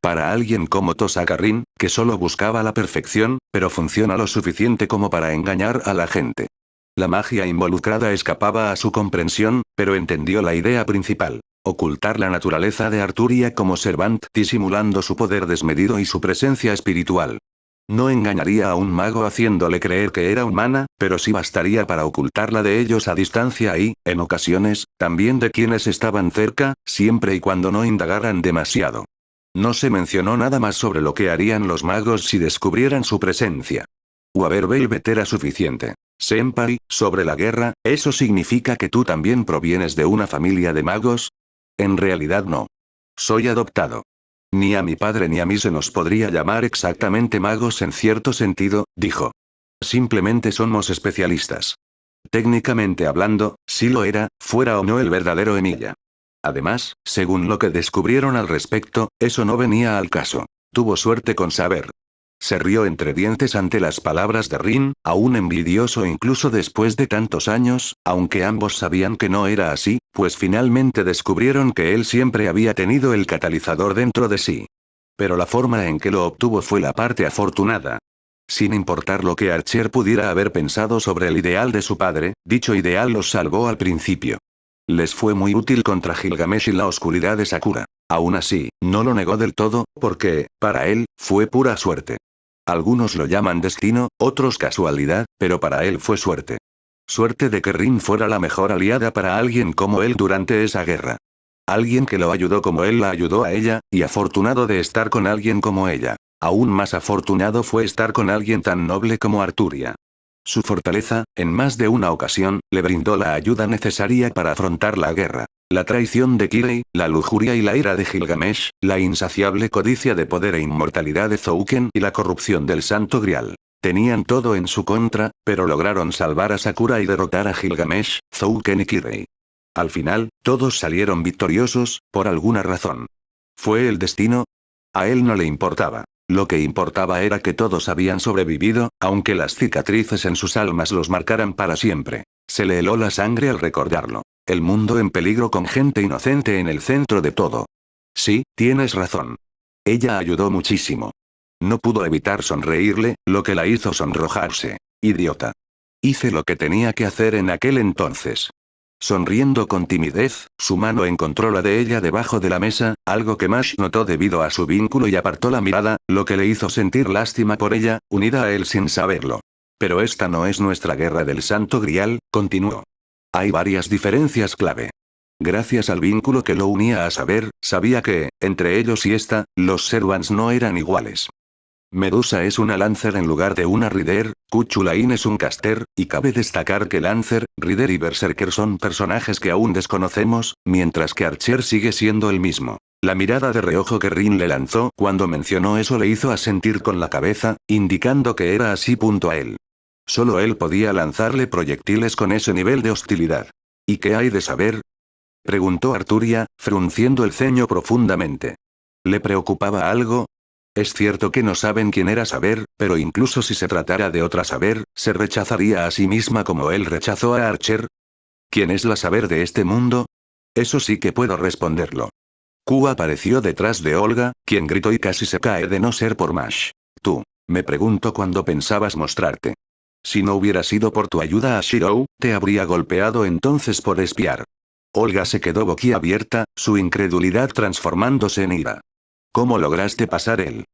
Para alguien como Tosaka Rin, que solo buscaba la perfección, pero funciona lo suficiente como para engañar a la gente. La magia involucrada escapaba a su comprensión, pero entendió la idea principal. Ocultar la naturaleza de Arturia como Servant, disimulando su poder desmedido y su presencia espiritual. No engañaría a un mago haciéndole creer que era humana, pero sí bastaría para ocultarla de ellos a distancia y, en ocasiones, también de quienes estaban cerca, siempre y cuando no indagaran demasiado. No se mencionó nada más sobre lo que harían los magos si descubrieran su presencia. Waver Velvet era suficiente. Senpai, sobre la guerra, ¿eso significa que tú también provienes de una familia de magos? En realidad no. Soy adoptado. Ni a mi padre ni a mí se nos podría llamar exactamente magos en cierto sentido, dijo. Simplemente somos especialistas. Técnicamente hablando, sí lo era, fuera o no el verdadero Emilia. Además, según lo que descubrieron al respecto, eso no venía al caso. Tuvo suerte con saber. Se rió entre dientes ante las palabras de Rin, aún envidioso incluso después de tantos años, aunque ambos sabían que no era así, pues finalmente descubrieron que él siempre había tenido el catalizador dentro de sí. Pero la forma en que lo obtuvo fue la parte afortunada. Sin importar lo que Archer pudiera haber pensado sobre el ideal de su padre, dicho ideal los salvó al principio. Les fue muy útil contra Gilgamesh y la oscuridad de Sakura. Aún así, no lo negó del todo, porque, para él, fue pura suerte. Algunos lo llaman destino, otros casualidad, pero para él fue suerte. Suerte de que Rin fuera la mejor aliada para alguien como él durante esa guerra. Alguien que lo ayudó como él la ayudó a ella, y afortunado de estar con alguien como ella. Aún más afortunado fue estar con alguien tan noble como Arturia. Su fortaleza, en más de una ocasión, le brindó la ayuda necesaria para afrontar la guerra. La traición de Kirei, la lujuria y la ira de Gilgamesh, la insaciable codicia de poder e inmortalidad de Zouken y la corrupción del Santo Grial. Tenían todo en su contra, pero lograron salvar a Sakura y derrotar a Gilgamesh, Zouken y Kirei. Al final, todos salieron victoriosos, por alguna razón. ¿Fue el destino? A él no le importaba. Lo que importaba era que todos habían sobrevivido, aunque las cicatrices en sus almas los marcaran para siempre. Se le heló la sangre al recordarlo. El mundo en peligro con gente inocente en el centro de todo. Sí, tienes razón. Ella ayudó muchísimo. No pudo evitar sonreírle, lo que la hizo sonrojarse. Idiota. Hice lo que tenía que hacer en aquel entonces. Sonriendo con timidez, su mano encontró la de ella debajo de la mesa, algo que Mash notó debido a su vínculo y apartó la mirada, lo que le hizo sentir lástima por ella, unida a él sin saberlo. Pero esta no es nuestra guerra del Santo Grial, continuó. Hay varias diferencias clave. Gracias al vínculo que lo unía a saber, sabía que, entre ellos y esta, los Servants no eran iguales. Medusa es una Lancer en lugar de una Rider, Kuchulain es un Caster, y cabe destacar que Lancer, Rider y Berserker son personajes que aún desconocemos, mientras que Archer sigue siendo el mismo. La mirada de reojo que Rin le lanzó cuando mencionó eso le hizo asentir con la cabeza, indicando que era así. A él. Solo él podía lanzarle proyectiles con ese nivel de hostilidad. ¿Y qué hay de saber? Preguntó Arturia, frunciendo el ceño profundamente. ¿Le preocupaba algo? Es cierto que no saben quién era Saber, pero incluso si se tratara de otra Saber, ¿se rechazaría a sí misma como él rechazó a Archer? ¿Quién es la Saber de este mundo? Eso sí que puedo responderlo. Q apareció detrás de Olga, quien gritó y casi se cae de no ser por Mash. Tú. Me pregunto cuándo pensabas mostrarte. Si no hubiera sido por tu ayuda a Shirou, te habría golpeado entonces por espiar. Olga se quedó boquiabierta, su incredulidad transformándose en ira. ¿Cómo lograste pasar él?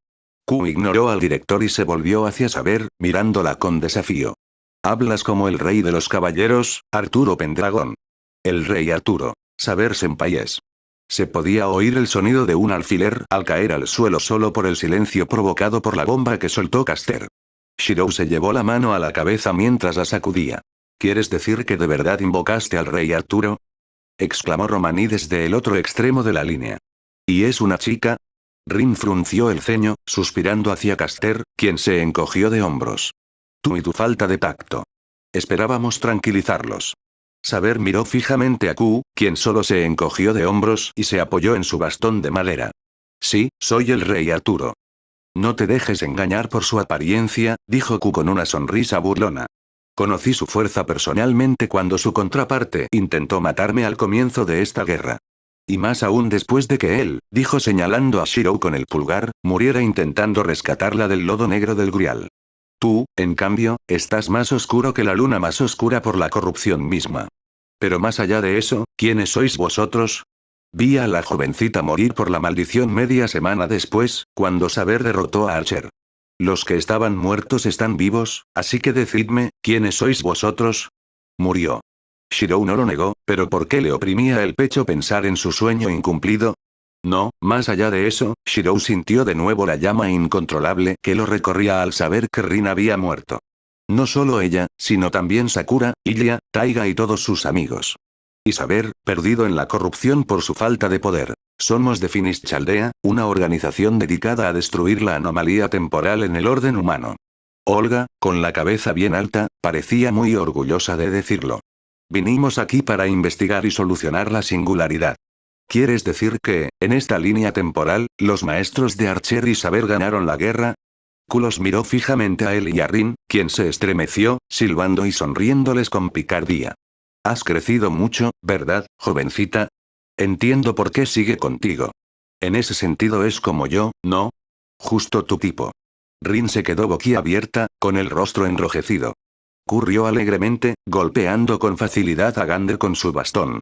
Q ignoró al director y se volvió hacia Saber, mirándola con desafío. Hablas como el rey de los caballeros, Arturo Pendragón. El rey Arturo. Saber Senpaies. Se podía oír el sonido de un alfiler al caer al suelo solo por el silencio provocado por la bomba que soltó Caster. Shirou se llevó la mano a la cabeza mientras la sacudía. ¿Quieres decir que de verdad invocaste al rey Arturo? Exclamó Romani desde el otro extremo de la línea. ¿Y es una chica? Rin frunció el ceño, suspirando hacia Caster, quien se encogió de hombros. Tú y tu falta de tacto. Esperábamos tranquilizarlos. Saber miró fijamente a Q, quien solo se encogió de hombros y se apoyó en su bastón de madera. Sí, soy el rey Arturo. No te dejes engañar por su apariencia, dijo Q con una sonrisa burlona. Conocí su fuerza personalmente cuando su contraparte intentó matarme al comienzo de esta guerra. Y más aún después de que él, dijo señalando a Shirou con el pulgar, muriera intentando rescatarla del lodo negro del Grial. Tú, en cambio, estás más oscuro que la luna más oscura por la corrupción misma. Pero más allá de eso, ¿quiénes sois vosotros? Vi a la jovencita morir por la maldición media semana después, cuando Saber derrotó a Archer. Los que estaban muertos están vivos, así que decidme, ¿quiénes sois vosotros? Murió. Shirou no lo negó, pero ¿por qué le oprimía el pecho pensar en su sueño incumplido? No, más allá de eso, Shirou sintió de nuevo la llama incontrolable que lo recorría al saber que Rin había muerto. No solo ella, sino también Sakura, Ilya, Taiga y todos sus amigos. Y Saber, perdido en la corrupción por su falta de poder. Somos de Finish Chaldea, una organización dedicada a destruir la anomalía temporal en el orden humano. Olga, con la cabeza bien alta, parecía muy orgullosa de decirlo. Vinimos aquí para investigar y solucionar la singularidad. ¿Quieres decir que, en esta línea temporal, los maestros de Archer y Saber ganaron la guerra? Kulos miró fijamente a él y a Rin, quien se estremeció, silbando y sonriéndoles con picardía. Has crecido mucho, ¿verdad, jovencita? Entiendo por qué sigue contigo. En ese sentido es como yo, ¿no? Justo tu tipo. Rin se quedó boquiabierta, con el rostro enrojecido. Corrió alegremente, golpeando con facilidad a Gander con su bastón.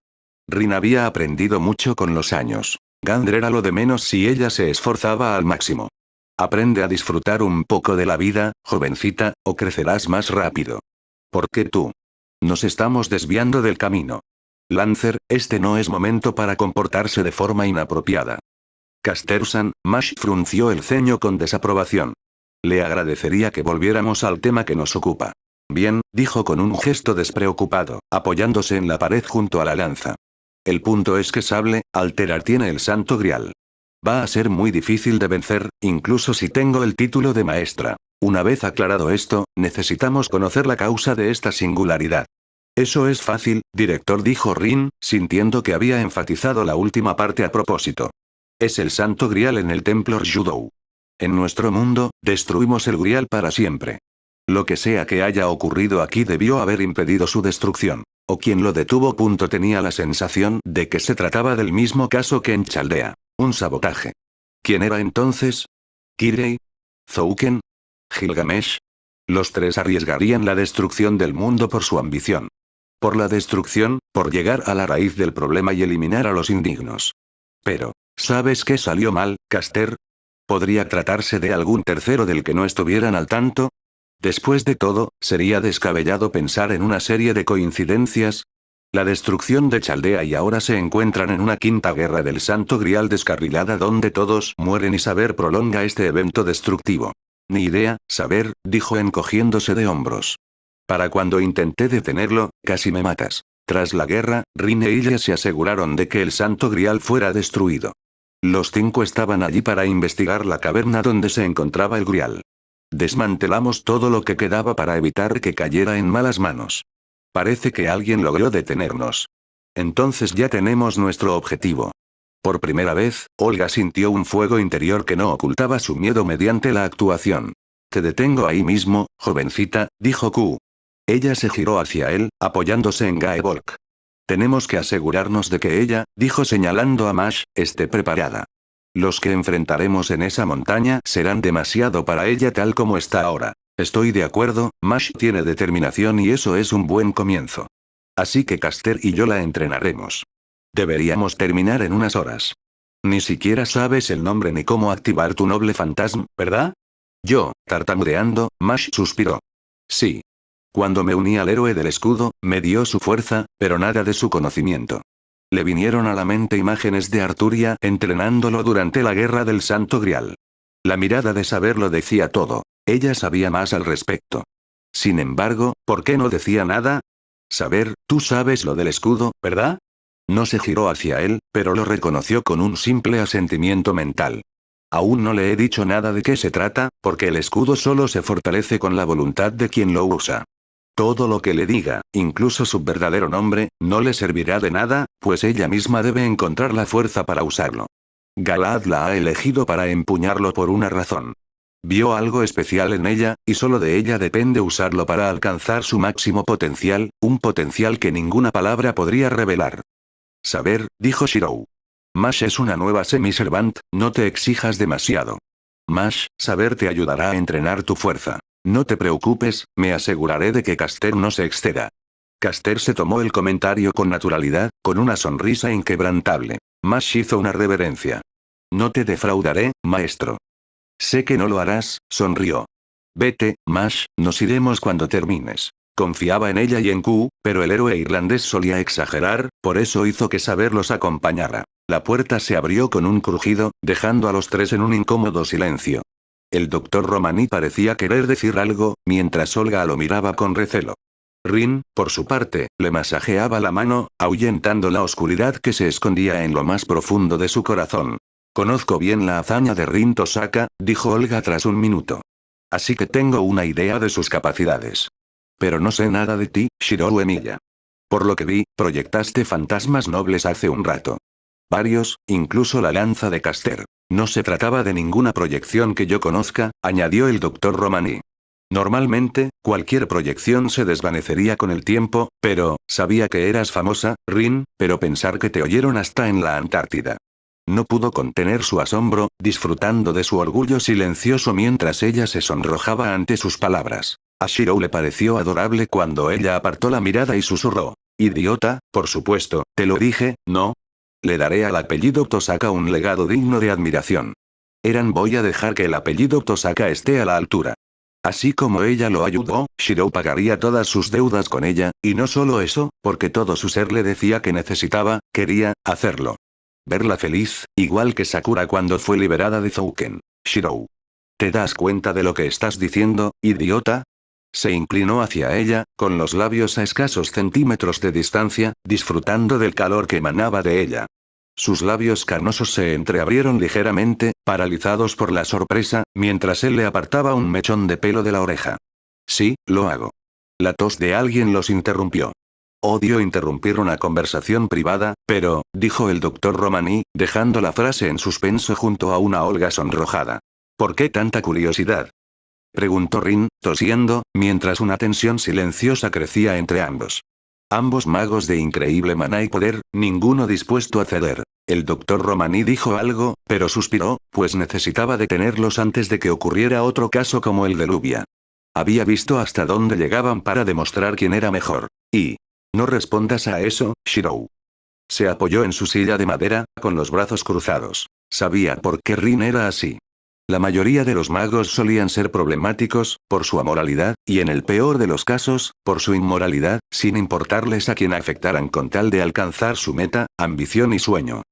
Rin había aprendido mucho con los años. Gander era lo de menos si ella se esforzaba al máximo. Aprende a disfrutar un poco de la vida, jovencita, o crecerás más rápido. ¿Por qué tú? Nos estamos desviando del camino. Lancer, este no es momento para comportarse de forma inapropiada. Castersan, Mash frunció el ceño con desaprobación. Le agradecería que volviéramos al tema que nos ocupa. Bien, dijo con un gesto despreocupado, apoyándose en la pared junto a la lanza. El punto es que Sable, Alterar tiene el Santo Grial. Va a ser muy difícil de vencer, incluso si tengo el título de maestra. Una vez aclarado esto, necesitamos conocer la causa de esta singularidad. Eso es fácil, director, dijo Rin, sintiendo que había enfatizado la última parte a propósito. Es el Santo Grial en el templo Ryudou. En nuestro mundo, destruimos el Grial para siempre. Lo que sea que haya ocurrido aquí debió haber impedido su destrucción. O quien lo detuvo. Tenía la sensación de que se trataba del mismo caso que en Chaldea. Un sabotaje. ¿Quién era entonces? ¿Kirei? ¿Zouken? ¿Gilgamesh? Los tres arriesgarían la destrucción del mundo por su ambición. Por la destrucción, por llegar a la raíz del problema y eliminar a los indignos. Pero, ¿sabes qué salió mal, Caster? ¿Podría tratarse de algún tercero del que no estuvieran al tanto? Después de todo, ¿sería descabellado pensar en una serie de coincidencias? La destrucción de Chaldea y ahora se encuentran en una quinta guerra del Santo Grial descarrilada donde todos mueren y Saber prolonga este evento destructivo. Ni idea, Saber, dijo encogiéndose de hombros. Para cuando intenté detenerlo, casi me matas. Tras la guerra, Rin e Ilya se aseguraron de que el Santo Grial fuera destruido. Los 5 estaban allí para investigar la caverna donde se encontraba el Grial. Desmantelamos todo lo que quedaba para evitar que cayera en malas manos. Parece que alguien logró detenernos. Entonces ya tenemos nuestro objetivo. Por primera vez, Olga sintió un fuego interior que no ocultaba su miedo mediante la actuación. Te detengo ahí mismo, jovencita, dijo Q. Ella se giró hacia él, apoyándose en Gaebolk. Tenemos que asegurarnos de que ella, dijo señalando a Mash, esté preparada. Los que enfrentaremos en esa montaña serán demasiado para ella tal como está ahora. Estoy de acuerdo, Mash tiene determinación y eso es un buen comienzo. Así que Caster y yo la entrenaremos. Deberíamos terminar en unas horas. Ni siquiera sabes el nombre ni cómo activar tu noble fantasma, ¿verdad? Yo, tartamudeando, Mash suspiró. Sí. Cuando me uní al héroe del escudo, me dio su fuerza, pero nada de su conocimiento. Le vinieron a la mente imágenes de Arturia entrenándolo durante la guerra del Santo Grial. La mirada de saber lo decía todo. Ella sabía más al respecto. Sin embargo, ¿por qué no decía nada? Saber, tú sabes lo del escudo, ¿verdad? No se giró hacia él, pero lo reconoció con un simple asentimiento mental. Aún no le he dicho nada de qué se trata, porque el escudo solo se fortalece con la voluntad de quien lo usa. Todo lo que le diga, incluso su verdadero nombre, no le servirá de nada, pues ella misma debe encontrar la fuerza para usarlo. Galad la ha elegido para empuñarlo por una razón. Vio algo especial en ella, y solo de ella depende usarlo para alcanzar su máximo potencial, un potencial que ninguna palabra podría revelar. Saber, dijo Shirou. Mash es una nueva semi-servant, no te exijas demasiado. Mash, saber te ayudará a entrenar tu fuerza. No te preocupes, me aseguraré de que Caster no se exceda. Caster se tomó el comentario con naturalidad, con una sonrisa inquebrantable. Mash hizo una reverencia. No te defraudaré, maestro. Sé que no lo harás, sonrió. Vete, Mash, nos iremos cuando termines. Confiaba en ella y en Q, pero el héroe irlandés solía exagerar, por eso hizo que Saber los acompañara. La puerta se abrió con un crujido, dejando a los tres en un incómodo silencio. El doctor Romaní parecía querer decir algo, mientras Olga lo miraba con recelo. Rin, por su parte, le masajeaba la mano, ahuyentando la oscuridad que se escondía en lo más profundo de su corazón. Conozco bien la hazaña de Rin Tosaka, dijo Olga tras un minuto. Así que tengo una idea de sus capacidades. Pero no sé nada de ti, Shirou Emiya. Por lo que vi, proyectaste fantasmas nobles hace un rato. Varios, incluso la lanza de Caster. No se trataba de ninguna proyección que yo conozca, añadió el doctor Romaní. Normalmente, cualquier proyección se desvanecería con el tiempo, pero, sabía que eras famosa, Rin, pero pensar que te oyeron hasta en la Antártida. No pudo contener su asombro, disfrutando de su orgullo silencioso mientras ella se sonrojaba ante sus palabras. A Shirou le pareció adorable cuando ella apartó la mirada y susurró. Idiota, por supuesto, te lo dije, ¿no? Le daré al apellido Tosaka un legado digno de admiración. Voy a dejar que el apellido Tosaka esté a la altura. Así como ella lo ayudó, Shirou pagaría todas sus deudas con ella, y no solo eso, porque todo su ser le decía que quería, hacerlo. Verla feliz, igual que Sakura cuando fue liberada de Zouken. Shirou. ¿Te das cuenta de lo que estás diciendo, idiota? Se inclinó hacia ella, con los labios a escasos centímetros de distancia, disfrutando del calor que emanaba de ella. Sus labios carnosos se entreabrieron ligeramente, paralizados por la sorpresa, mientras él le apartaba un mechón de pelo de la oreja. Sí, lo hago. La tos de alguien los interrumpió. Odio interrumpir una conversación privada, pero, dijo el doctor Romaní, dejando la frase en suspenso junto a una Olga sonrojada. ¿Por qué tanta curiosidad? Preguntó Rin, tosiendo, mientras una tensión silenciosa crecía entre ambos. Ambos magos de increíble maná y poder, ninguno dispuesto a ceder. El doctor Romaní dijo algo, pero suspiró, pues necesitaba detenerlos antes de que ocurriera otro caso como el de Lubia. Había visto hasta dónde llegaban para demostrar quién era mejor. Y... no respondas a eso, Shirou. Se apoyó en su silla de madera, con los brazos cruzados. Sabía por qué Rin era así. La mayoría de los magos solían ser problemáticos, por su amoralidad, y en el peor de los casos, por su inmoralidad, sin importarles a quien afectaran con tal de alcanzar su meta, ambición y sueño.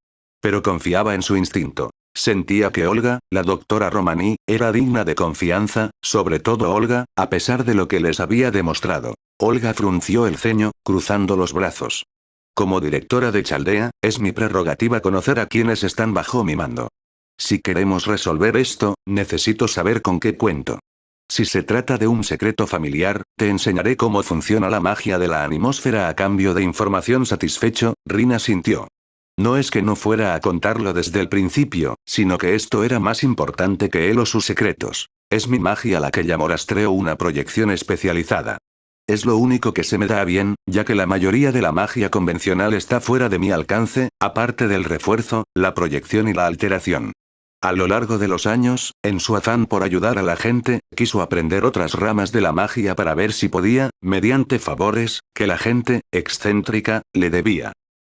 Pero confiaba en su instinto. Sentía que Olga, la doctora Romaní, era digna de confianza, sobre todo Olga, a pesar de lo que les había demostrado. Olga frunció el ceño, cruzando los brazos. Como directora de Chaldea, es mi prerrogativa conocer a quienes están bajo mi mando. Si queremos resolver esto, necesito saber con qué cuento. Si se trata de un secreto familiar, te enseñaré cómo funciona la magia de la animosfera a cambio de información. Satisfecho, Rin asintió. No es que no fuera a contarlo desde el principio, sino que esto era más importante que él o sus secretos. Es mi magia la que llamo rastreo una proyección especializada. Es lo único que se me da bien, ya que la mayoría de la magia convencional está fuera de mi alcance, aparte del refuerzo, la proyección y la alteración. A lo largo de los años, en su afán por ayudar a la gente, quiso aprender otras ramas de la magia para ver si podía, mediante favores, que la gente, excéntrica, le debía.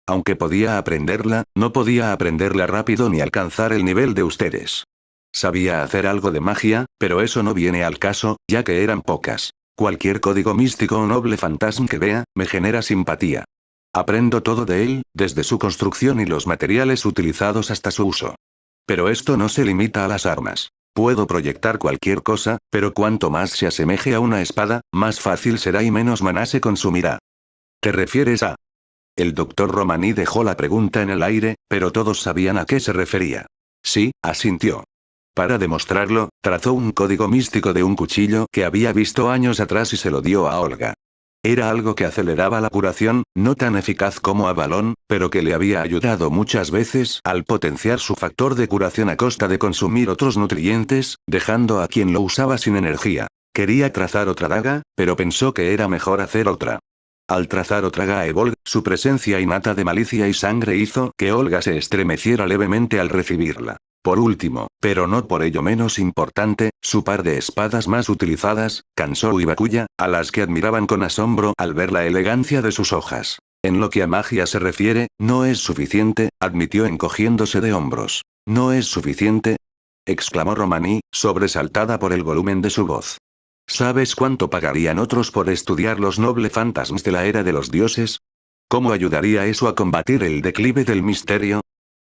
Aunque podía aprenderla, no podía aprenderla rápido ni alcanzar el nivel de ustedes. Sabía hacer algo de magia, pero eso no viene al caso, ya que eran pocas. Cualquier código místico o noble fantasma que vea, me genera simpatía. Aprendo todo de él, desde su construcción y los materiales utilizados hasta su uso. Pero esto no se limita a las armas. Puedo proyectar cualquier cosa, pero cuanto más se asemeje a una espada, más fácil será y menos maná se consumirá. ¿Te refieres a...? El doctor Romaní dejó la pregunta en el aire, pero todos sabían a qué se refería. Sí, asintió. Para demostrarlo, trazó un código místico de un cuchillo que había visto años atrás y se lo dio a Olga. Era algo que aceleraba la curación, no tan eficaz como a Balón, pero que le había ayudado muchas veces al potenciar su factor de curación a costa de consumir otros nutrientes, dejando a quien lo usaba sin energía. Quería trazar otra daga, pero pensó que era mejor hacer otra. Al trazar otra Gaebolg, su presencia innata de malicia y sangre hizo que Olga se estremeciera levemente al recibirla. Por último, pero no por ello menos importante, su par de espadas más utilizadas, Kansou y Bakuya, a las que admiraban con asombro al ver la elegancia de sus hojas. En lo que a magia se refiere, no es suficiente, admitió encogiéndose de hombros. ¿No es suficiente?, exclamó Romaní, sobresaltada por el volumen de su voz. ¿Sabes cuánto pagarían otros por estudiar los nobles fantasmas de la era de los dioses? ¿Cómo ayudaría eso a combatir el declive del misterio?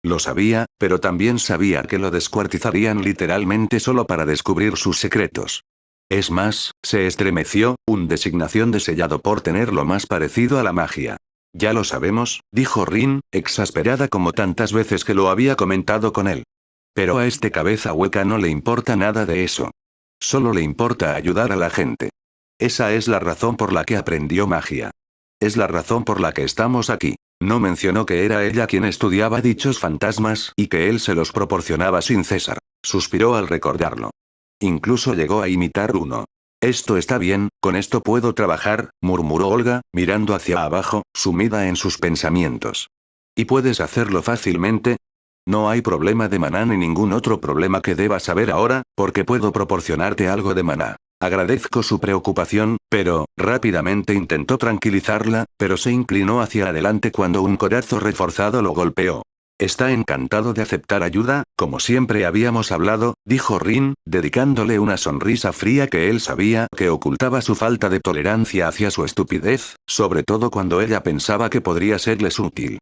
Lo sabía, pero también sabía que lo descuartizarían literalmente solo para descubrir sus secretos. Es más, se estremeció, un designación de sellado por tener lo más parecido a la magia. Ya lo sabemos, dijo Rin, exasperada como tantas veces que lo había comentado con él. Pero a este cabeza hueca no le importa nada de eso. Solo le importa ayudar a la gente. Esa es la razón por la que aprendió magia. Es la razón por la que estamos aquí. No mencionó que era ella quien estudiaba dichos fantasmas y que él se los proporcionaba sin cesar. Suspiró al recordarlo. Incluso llegó a imitar uno. Esto está bien, con esto puedo trabajar, murmuró Olga, mirando hacia abajo, sumida en sus pensamientos. ¿Y puedes hacerlo fácilmente? No hay problema de maná ni ningún otro problema que debas saber ahora, porque puedo proporcionarte algo de maná. Agradezco su preocupación, pero, rápidamente intentó tranquilizarla, pero se inclinó hacia adelante cuando un codazo reforzado lo golpeó. Está encantado de aceptar ayuda, como siempre habíamos hablado, dijo Rin, dedicándole una sonrisa fría que él sabía que ocultaba su falta de tolerancia hacia su estupidez, sobre todo cuando ella pensaba que podría serles útil.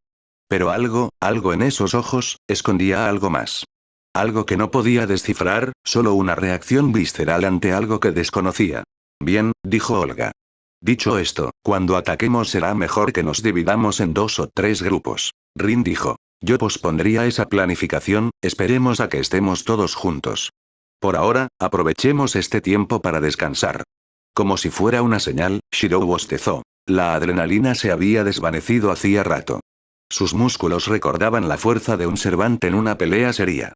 Pero algo en esos ojos, escondía algo más. Algo que no podía descifrar, solo una reacción visceral ante algo que desconocía. Bien, dijo Olga. Dicho esto, cuando ataquemos será mejor que nos dividamos en 2 o 3 grupos. Rin dijo. Yo pospondría esa planificación, esperemos a que estemos todos juntos. Por ahora, aprovechemos este tiempo para descansar. Como si fuera una señal, Shirou bostezó. La adrenalina se había desvanecido hacía rato. Sus músculos recordaban la fuerza de un Cervante en una pelea seria.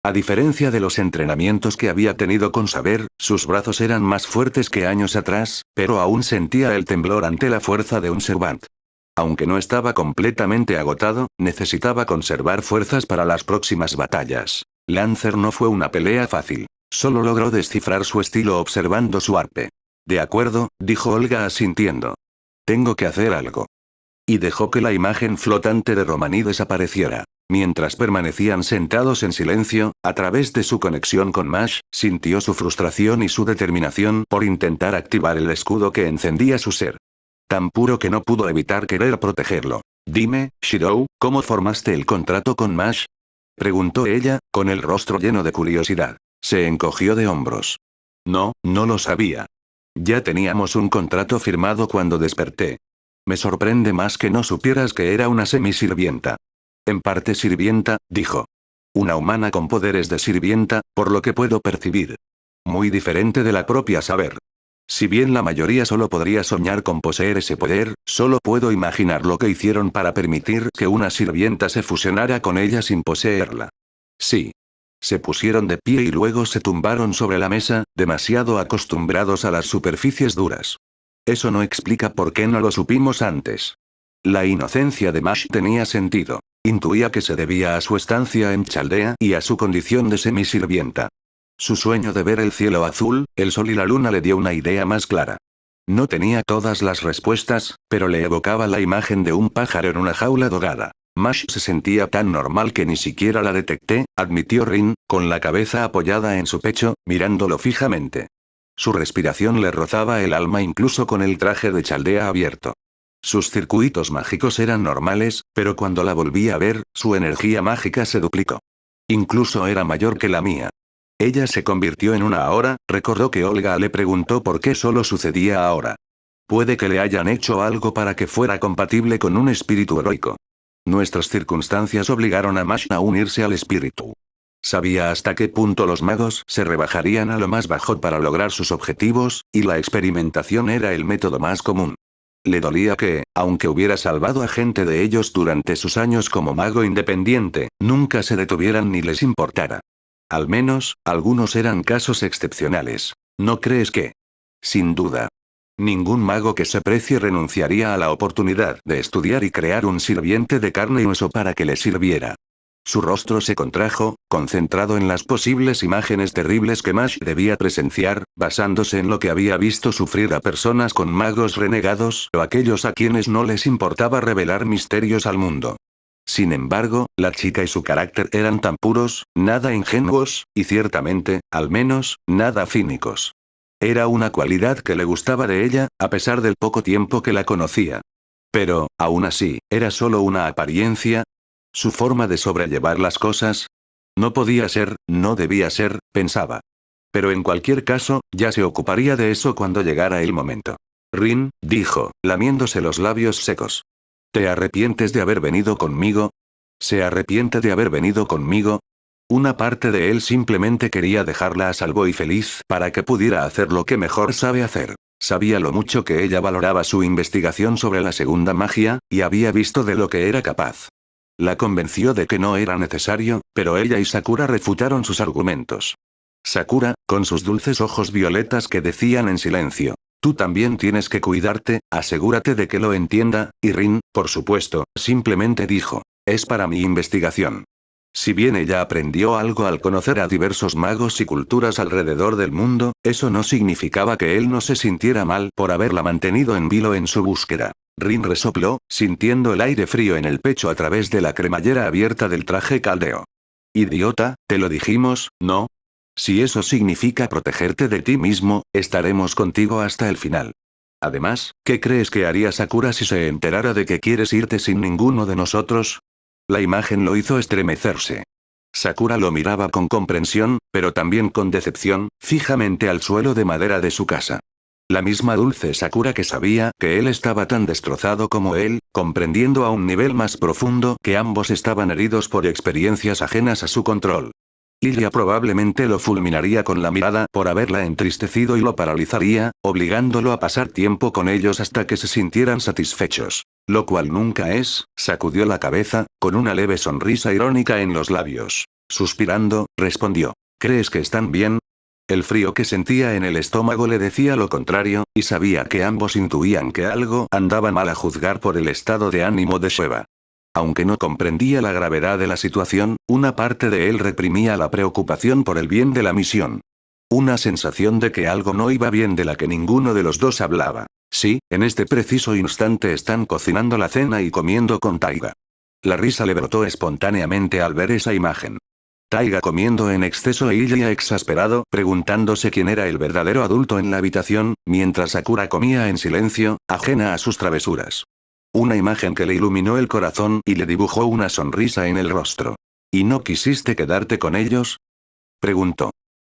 A diferencia de los entrenamientos que había tenido con Saber, sus brazos eran más fuertes que años atrás, pero aún sentía el temblor ante la fuerza de un Cervante. Aunque no estaba completamente agotado, necesitaba conservar fuerzas para las próximas batallas. Lancer no fue una pelea fácil. Solo logró descifrar su estilo observando su arpe. De acuerdo, dijo Olga asintiendo. Tengo que hacer algo. Y dejó que la imagen flotante de Romaní desapareciera. Mientras permanecían sentados en silencio, a través de su conexión con Mash, sintió su frustración y su determinación por intentar activar el escudo que encendía su ser. Tan puro que no pudo evitar querer protegerlo. Dime, Shirou, ¿cómo formaste el contrato con Mash? Preguntó ella, con el rostro lleno de curiosidad. Se encogió de hombros. No, no lo sabía. Ya teníamos un contrato firmado cuando desperté. Me sorprende más que no supieras que era una semisirvienta. En parte sirvienta, dijo. Una humana con poderes de sirvienta, por lo que puedo percibir. Muy diferente de la propia Saber. Si bien la mayoría solo podría soñar con poseer ese poder, solo puedo imaginar lo que hicieron para permitir que una sirvienta se fusionara con ella sin poseerla. Sí. Se pusieron de pie y luego se tumbaron sobre la mesa, demasiado acostumbrados a las superficies duras. Eso no explica por qué no lo supimos antes. La inocencia de Mash tenía sentido. Intuía que se debía a su estancia en Chaldea y a su condición de semisirvienta. Su sueño de ver el cielo azul, el sol y la luna le dio una idea más clara. No tenía todas las respuestas, pero le evocaba la imagen de un pájaro en una jaula dorada. Mash se sentía tan normal que ni siquiera la detecté, admitió Rin, con la cabeza apoyada en su pecho, mirándolo fijamente. Su respiración le rozaba el alma incluso con el traje de Chaldea abierto. Sus circuitos mágicos eran normales, pero cuando la volví a ver, su energía mágica se duplicó. Incluso era mayor que la mía. Ella se convirtió en una ahora, recordó que Olga le preguntó por qué solo sucedía ahora. Puede que le hayan hecho algo para que fuera compatible con un espíritu heroico. Nuestras circunstancias obligaron a Mash a unirse al espíritu. Sabía hasta qué punto los magos se rebajarían a lo más bajo para lograr sus objetivos, y la experimentación era el método más común. Le dolía que, aunque hubiera salvado a gente de ellos durante sus años como mago independiente, nunca se detuvieran ni les importara. Al menos, algunos eran casos excepcionales. ¿No crees que? Sin duda. Ningún mago que se precie renunciaría a la oportunidad de estudiar y crear un sirviente de carne y hueso para que le sirviera. Su rostro se contrajo, concentrado en las posibles imágenes terribles que Mash debía presenciar, basándose en lo que había visto sufrir a personas con magos renegados o aquellos a quienes no les importaba revelar misterios al mundo. Sin embargo, la chica y su carácter eran tan puros, nada ingenuos, y ciertamente, al menos, nada cínicos. Era una cualidad que le gustaba de ella, a pesar del poco tiempo que la conocía. Pero, aún así, ¿era solo una apariencia? ¿Su forma de sobrellevar las cosas? No podía ser, no debía ser, pensaba. Pero en cualquier caso, ya se ocuparía de eso cuando llegara el momento. Rin, dijo, lamiéndose los labios secos. ¿Te arrepientes de haber venido conmigo? ¿Se arrepiente de haber venido conmigo? Una parte de él simplemente quería dejarla a salvo y feliz para que pudiera hacer lo que mejor sabe hacer. Sabía lo mucho que ella valoraba su investigación sobre la segunda magia, y había visto de lo que era capaz. La convenció de que no era necesario, pero ella y Sakura refutaron sus argumentos. Sakura, con sus dulces ojos violetas que decían en silencio. Tú también tienes que cuidarte, asegúrate de que lo entienda, y Rin, por supuesto, simplemente dijo. Es para mi investigación. Si bien ella aprendió algo al conocer a diversos magos y culturas alrededor del mundo, eso no significaba que él no se sintiera mal por haberla mantenido en vilo en su búsqueda. Rin resopló, sintiendo el aire frío en el pecho a través de la cremallera abierta del traje caldeo. Idiota, te lo dijimos, ¿no? Si eso significa protegerte de ti mismo, estaremos contigo hasta el final. Además, ¿qué crees que haría Sakura si se enterara de que quieres irte sin ninguno de nosotros? La imagen lo hizo estremecerse. Sakura lo miraba con comprensión, pero también con decepción, fijamente al suelo de madera de su casa. La misma dulce Sakura que sabía que él estaba tan destrozado como él, comprendiendo a un nivel más profundo que ambos estaban heridos por experiencias ajenas a su control. Ella probablemente lo fulminaría con la mirada por haberla entristecido y lo paralizaría, obligándolo a pasar tiempo con ellos hasta que se sintieran satisfechos. Lo cual nunca es, sacudió la cabeza, con una leve sonrisa irónica en los labios. Suspirando, respondió. ¿Crees que están bien? El frío que sentía en el estómago le decía lo contrario, y sabía que ambos intuían que algo andaba mal a juzgar por el estado de ánimo de Sheva. Aunque no comprendía la gravedad de la situación, una parte de él reprimía la preocupación por el bien de la misión. Una sensación de que algo no iba bien de la que ninguno de los dos hablaba. Sí, en este preciso instante están cocinando la cena y comiendo con Taiga. La risa le brotó espontáneamente al ver esa imagen. Taiga comiendo en exceso e Ilya exasperado, preguntándose quién era el verdadero adulto en la habitación, mientras Sakura comía en silencio, ajena a sus travesuras. Una imagen que le iluminó el corazón y le dibujó una sonrisa en el rostro. ¿Y no quisiste quedarte con ellos? Preguntó.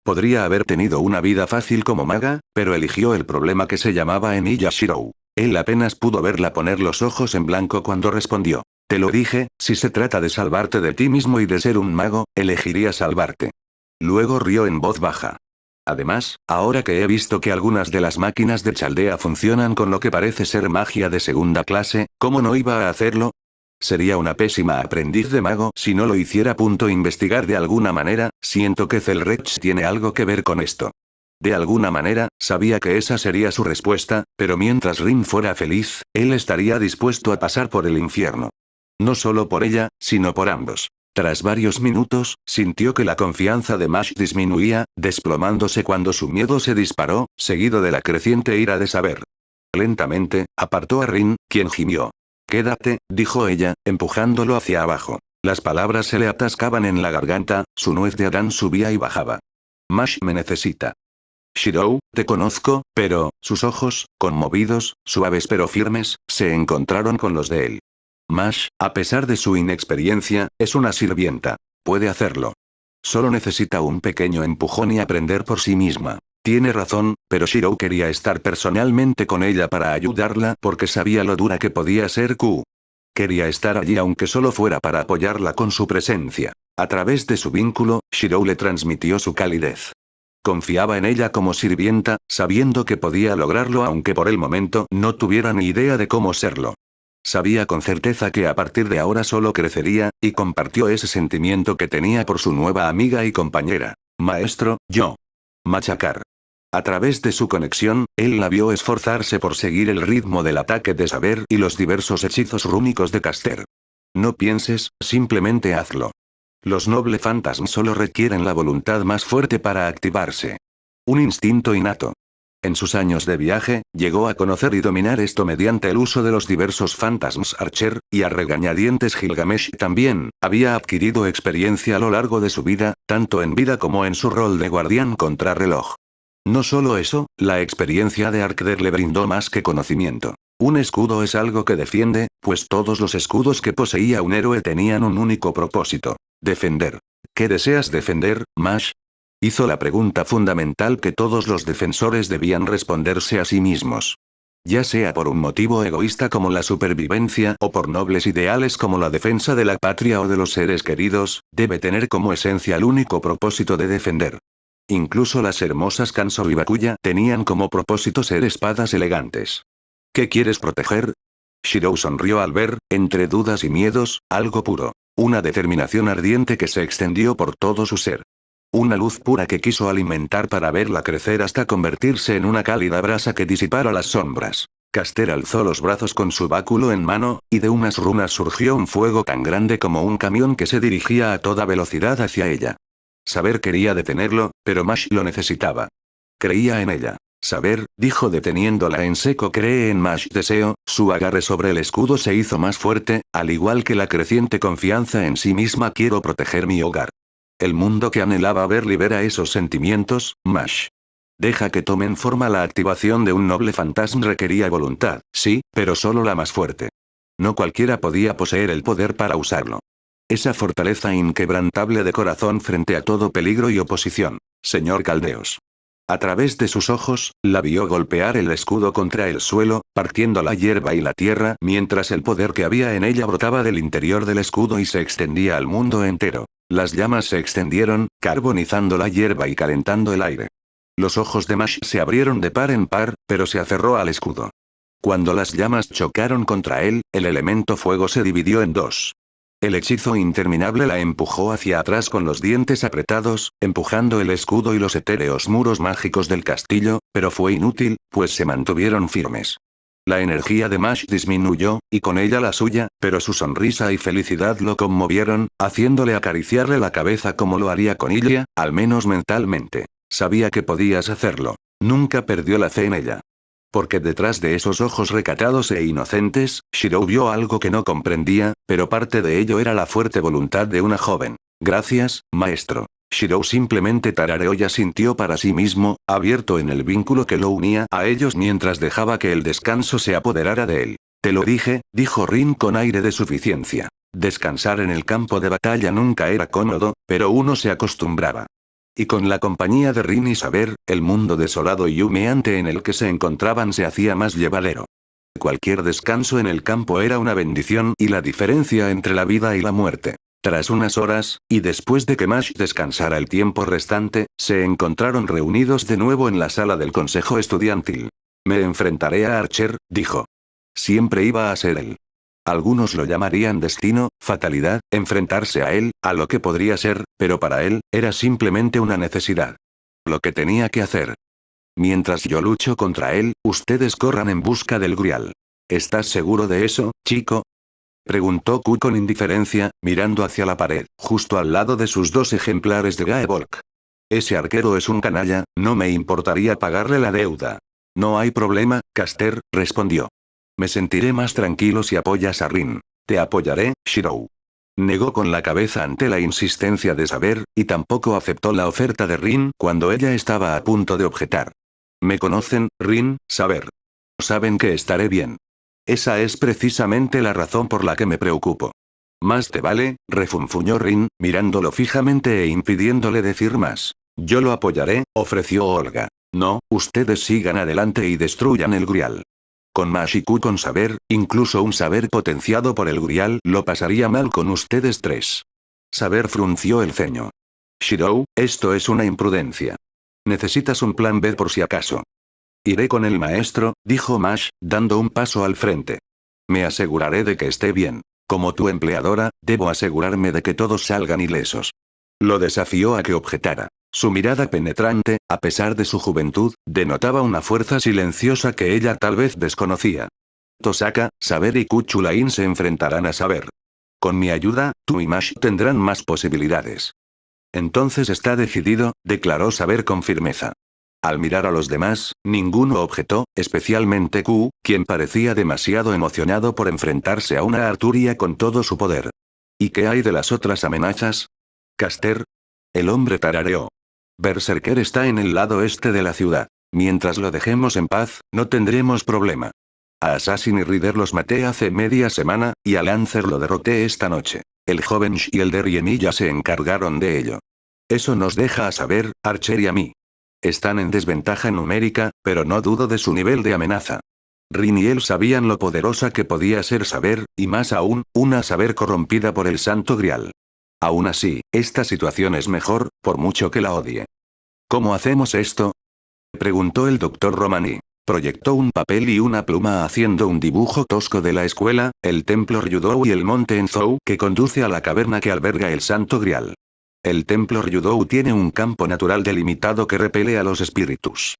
Podría haber tenido una vida fácil como maga, pero eligió el problema que se llamaba Emiya Shirou. Él apenas pudo verla poner los ojos en blanco cuando respondió. Te lo dije, si se trata de salvarte de ti mismo y de ser un mago, elegiría salvarte. Luego rió en voz baja. Además, ahora que he visto que algunas de las máquinas de Chaldea funcionan con lo que parece ser magia de segunda clase, ¿cómo no iba a hacerlo? Sería una pésima aprendiz de mago si no lo hiciera. Investigar de alguna manera, siento que Zelrech tiene algo que ver con esto. De alguna manera, sabía que esa sería su respuesta, pero mientras Rin fuera feliz, él estaría dispuesto a pasar por el infierno. No solo por ella, sino por ambos. Tras varios minutos, sintió que la confianza de Mash disminuía, desplomándose cuando su miedo se disparó, seguido de la creciente ira de saber. Lentamente, apartó a Rin, quien gimió. Quédate, dijo ella, empujándolo hacia abajo. Las palabras se le atascaban en la garganta, su nuez de Adán subía y bajaba. Mash me necesita. Shirou, te conozco, pero, sus ojos, conmovidos, suaves pero firmes, se encontraron con los de él. Mash, a pesar de su inexperiencia, es una sirvienta. Puede hacerlo. Solo necesita un pequeño empujón y aprender por sí misma. Tiene razón, pero Shirou quería estar personalmente con ella para ayudarla porque sabía lo dura que podía ser Q. Quería estar allí aunque solo fuera para apoyarla con su presencia. A través de su vínculo, Shirou le transmitió su calidez. Confiaba en ella como sirvienta, sabiendo que podía lograrlo aunque por el momento no tuviera ni idea de cómo serlo. Sabía con certeza que a partir de ahora solo crecería, y compartió ese sentimiento que tenía por su nueva amiga y compañera. Maestro, yo. Machacar. A través de su conexión, él la vio esforzarse por seguir el ritmo del ataque de saber y los diversos hechizos rúnicos de Caster. No pienses, simplemente hazlo. Los noble fantasmas solo requieren la voluntad más fuerte para activarse. Un instinto innato. En sus años de viaje, llegó a conocer y dominar esto mediante el uso de los diversos fantasmas Archer, y a regañadientes Gilgamesh también, había adquirido experiencia a lo largo de su vida, tanto en vida como en su rol de guardián contrarreloj. No solo eso, la experiencia de Arkder le brindó más que conocimiento. Un escudo es algo que defiende, pues todos los escudos que poseía un héroe tenían un único propósito: defender. ¿Qué deseas defender, Mash? Hizo la pregunta fundamental que todos los defensores debían responderse a sí mismos. Ya sea por un motivo egoísta como la supervivencia o por nobles ideales como la defensa de la patria o de los seres queridos, debe tener como esencia el único propósito de defender. Incluso las hermosas Kanso y Bakuya tenían como propósito ser espadas elegantes. ¿Qué quieres proteger? Shirou sonrió al ver, entre dudas y miedos, algo puro. Una determinación ardiente que se extendió por todo su ser. Una luz pura que quiso alimentar para verla crecer hasta convertirse en una cálida brasa que disipara las sombras. Caster alzó los brazos con su báculo en mano, y de unas runas surgió un fuego tan grande como un camión que se dirigía a toda velocidad hacia ella. Saber quería detenerlo, pero Mash lo necesitaba. Creía en ella. Saber, dijo deteniéndola en seco, cree en Mash. Deseo, su agarre sobre el escudo se hizo más fuerte, al igual que la creciente confianza en sí misma. Quiero proteger mi hogar. El mundo que anhelaba ver libera esos sentimientos, Mash. Deja que tomen forma. La activación de un noble fantasma requería voluntad, sí, pero solo la más fuerte. No cualquiera podía poseer el poder para usarlo. Esa fortaleza inquebrantable de corazón frente a todo peligro y oposición. Señor Caldeos. A través de sus ojos, la vio golpear el escudo contra el suelo, partiendo la hierba y la tierra, mientras el poder que había en ella brotaba del interior del escudo y se extendía al mundo entero. Las llamas se extendieron, carbonizando la hierba y calentando el aire. Los ojos de Mash se abrieron de par en par, pero se aferró al escudo. Cuando las llamas chocaron contra él, el elemento fuego se dividió en dos. El hechizo interminable la empujó hacia atrás con los dientes apretados, empujando el escudo y los etéreos muros mágicos del castillo, pero fue inútil, pues se mantuvieron firmes. La energía de Mash disminuyó, y con ella la suya, pero su sonrisa y felicidad lo conmovieron, haciéndole acariciarle la cabeza como lo haría con Ilya, al menos mentalmente. Sabía que podías hacerlo. Nunca perdió la fe en ella. Porque detrás de esos ojos recatados e inocentes, Shirou vio algo que no comprendía, pero parte de ello era la fuerte voluntad de una joven. Gracias, maestro. Shirou simplemente tarareó y asintió para sí mismo, abierto en el vínculo que lo unía a ellos mientras dejaba que el descanso se apoderara de él. Te lo dije, dijo Rin con aire de suficiencia. Descansar en el campo de batalla nunca era cómodo, pero uno se acostumbraba. Y con la compañía de Rin y Saber, el mundo desolado y humeante en el que se encontraban se hacía más llevadero. Cualquier descanso en el campo era una bendición y la diferencia entre la vida y la muerte. Tras unas horas, y después de que Mash descansara el tiempo restante, se encontraron reunidos de nuevo en la sala del consejo estudiantil. Me enfrentaré a Archer, dijo. Siempre iba a ser él. Algunos lo llamarían destino, fatalidad, enfrentarse a él, a lo que podría ser, pero para él, era simplemente una necesidad. Lo que tenía que hacer. Mientras yo lucho contra él, ustedes corran en busca del Grial. ¿Estás seguro de eso, chico? Preguntó Q con indiferencia, mirando hacia la pared, justo al lado de sus dos ejemplares de Gaebolk. Ese arquero es un canalla, no me importaría pagarle la deuda. No hay problema, Caster, respondió. Me sentiré más tranquilo si apoyas a Rin. Te apoyaré, Shirou. Negó con la cabeza ante la insistencia de saber, y tampoco aceptó la oferta de Rin cuando ella estaba a punto de objetar. Me conocen, Rin, saber. Saben que estaré bien. Esa es precisamente la razón por la que me preocupo. Más te vale, refunfuñó Rin, mirándolo fijamente e impidiéndole decir más. Yo lo apoyaré, ofreció Olga. No, ustedes sigan adelante y destruyan el Grial. Con Mashiku con saber, incluso un saber potenciado por el Grial, lo pasaría mal con ustedes tres. Saber frunció el ceño. Shirou, esto es una imprudencia. Necesitas un plan B por si acaso. Iré con el maestro, dijo Mash, dando un paso al frente. Me aseguraré de que esté bien. Como tu empleadora, debo asegurarme de que todos salgan ilesos. Lo desafió a que objetara. Su mirada penetrante, a pesar de su juventud, denotaba una fuerza silenciosa que ella tal vez desconocía. Tosaka, Saber y Kuchulain se enfrentarán a Saber. Con mi ayuda, tú y Mash tendrán más posibilidades. Entonces está decidido, declaró Saber con firmeza. Al mirar a los demás, ninguno objetó, especialmente Q, quien parecía demasiado emocionado por enfrentarse a una Arturia con todo su poder. ¿Y qué hay de las otras amenazas? Caster. El hombre tarareó. Berserker está en el lado este de la ciudad. Mientras lo dejemos en paz, no tendremos problema. A Assassin y Rider los maté hace media semana, y a Lancer lo derroté esta noche. El joven Shielder y Emilia se encargaron de ello. Eso nos deja a Saber, Archer y a mí. Están en desventaja numérica, pero no dudo de su nivel de amenaza. Rin y él sabían lo poderosa que podía ser Saber, y más aún, una Saber corrompida por el Santo Grial. Aún así, esta situación es mejor, por mucho que la odie. ¿Cómo hacemos esto? Preguntó el doctor Romani. Proyectó un papel y una pluma haciendo un dibujo tosco de la escuela, el templo Ryudou y el monte Enzou que conduce a la caverna que alberga el Santo Grial. El templo Ryudou tiene un campo natural delimitado que repele a los espíritus.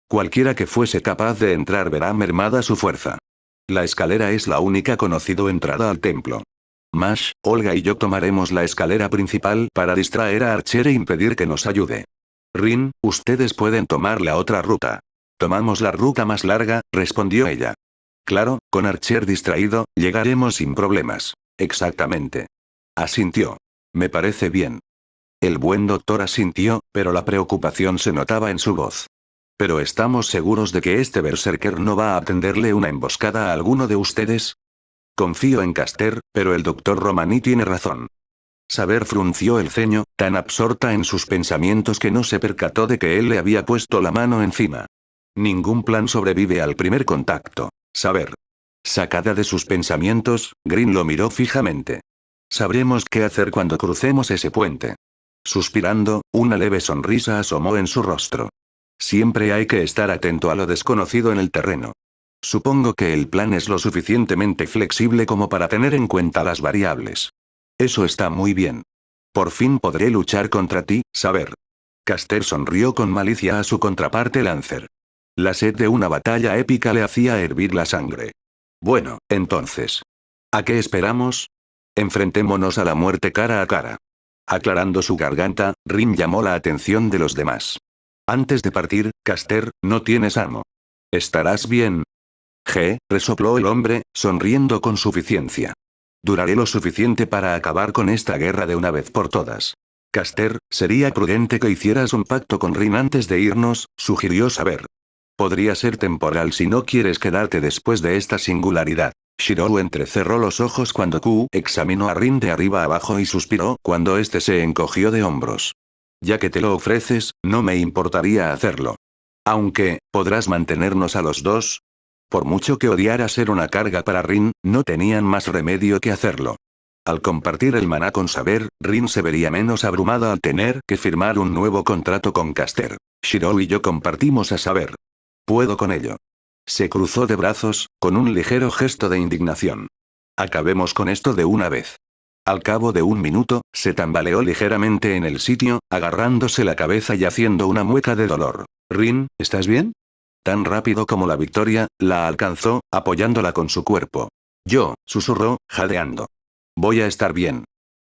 Cualquiera que fuese capaz de entrar verá mermada su fuerza. La escalera es la única conocida entrada al templo. Mash, Olga y yo tomaremos la escalera principal para distraer a Archer e impedir que nos ayude. Rin, ustedes pueden tomar la otra ruta. Tomamos la ruta más larga, respondió ella. Claro, con Archer distraído, llegaremos sin problemas. Exactamente. Asintió. Me parece bien. El buen doctor asintió, pero la preocupación se notaba en su voz. ¿Pero estamos seguros de que este berserker no va a tenderle una emboscada a alguno de ustedes? Confío en Caster, pero el doctor Romani tiene razón. Saber frunció el ceño, tan absorta en sus pensamientos que no se percató de que él le había puesto la mano encima. Ningún plan sobrevive al primer contacto. Saber. Sacada de sus pensamientos, Green lo miró fijamente. Sabremos qué hacer cuando crucemos ese puente. Suspirando, una leve sonrisa asomó en su rostro. Siempre hay que estar atento a lo desconocido en el terreno. Supongo que el plan es lo suficientemente flexible como para tener en cuenta las variables. Eso está muy bien. Por fin podré luchar contra ti, Saber. Caster sonrió con malicia a su contraparte Lancer. La sed de una batalla épica le hacía hervir la sangre. Bueno, entonces. ¿A qué esperamos? Enfrentémonos a la muerte cara a cara. Aclarando su garganta, Rin llamó la atención de los demás. Antes de partir, Caster, no tienes amo. ¿Estarás bien? Resopló el hombre, sonriendo con suficiencia. Duraré lo suficiente para acabar con esta guerra de una vez por todas. Caster, sería prudente que hicieras un pacto con Rin antes de irnos, sugirió Saber. Podría ser temporal si no quieres quedarte después de esta singularidad. Shirou entrecerró los ojos cuando Q examinó a Rin de arriba abajo y suspiró cuando éste se encogió de hombros. Ya que te lo ofreces, no me importaría hacerlo. Aunque, ¿podrás mantenernos a los dos? Por mucho que odiara ser una carga para Rin, no tenían más remedio que hacerlo. Al compartir el maná con Saber, Rin se vería menos abrumada al tener que firmar un nuevo contrato con Caster. Shirou y yo compartimos a Saber. Puedo con ello. Se cruzó de brazos, con un ligero gesto de indignación. Acabemos con esto de una vez. Al cabo de un minuto, se tambaleó ligeramente en el sitio, agarrándose la cabeza y haciendo una mueca de dolor. Rin, ¿estás bien? Tan rápido como la victoria, la alcanzó, apoyándola con su cuerpo. Yo, susurró, jadeando. Voy a estar bien.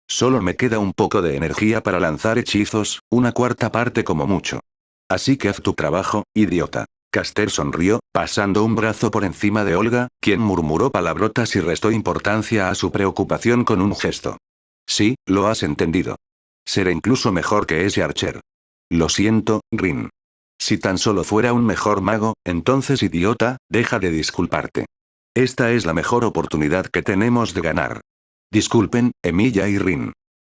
Solo me queda un poco de energía para lanzar hechizos, una cuarta parte como mucho. Así que haz tu trabajo, idiota. Caster sonrió, pasando un brazo por encima de Olga, quien murmuró palabrotas y restó importancia a su preocupación con un gesto. Sí, lo has entendido. Seré incluso mejor que ese Archer. Lo siento, Rin. Si tan solo fuera un mejor mago, entonces idiota, deja de disculparte. Esta es la mejor oportunidad que tenemos de ganar. Disculpen, Emilia y Rin.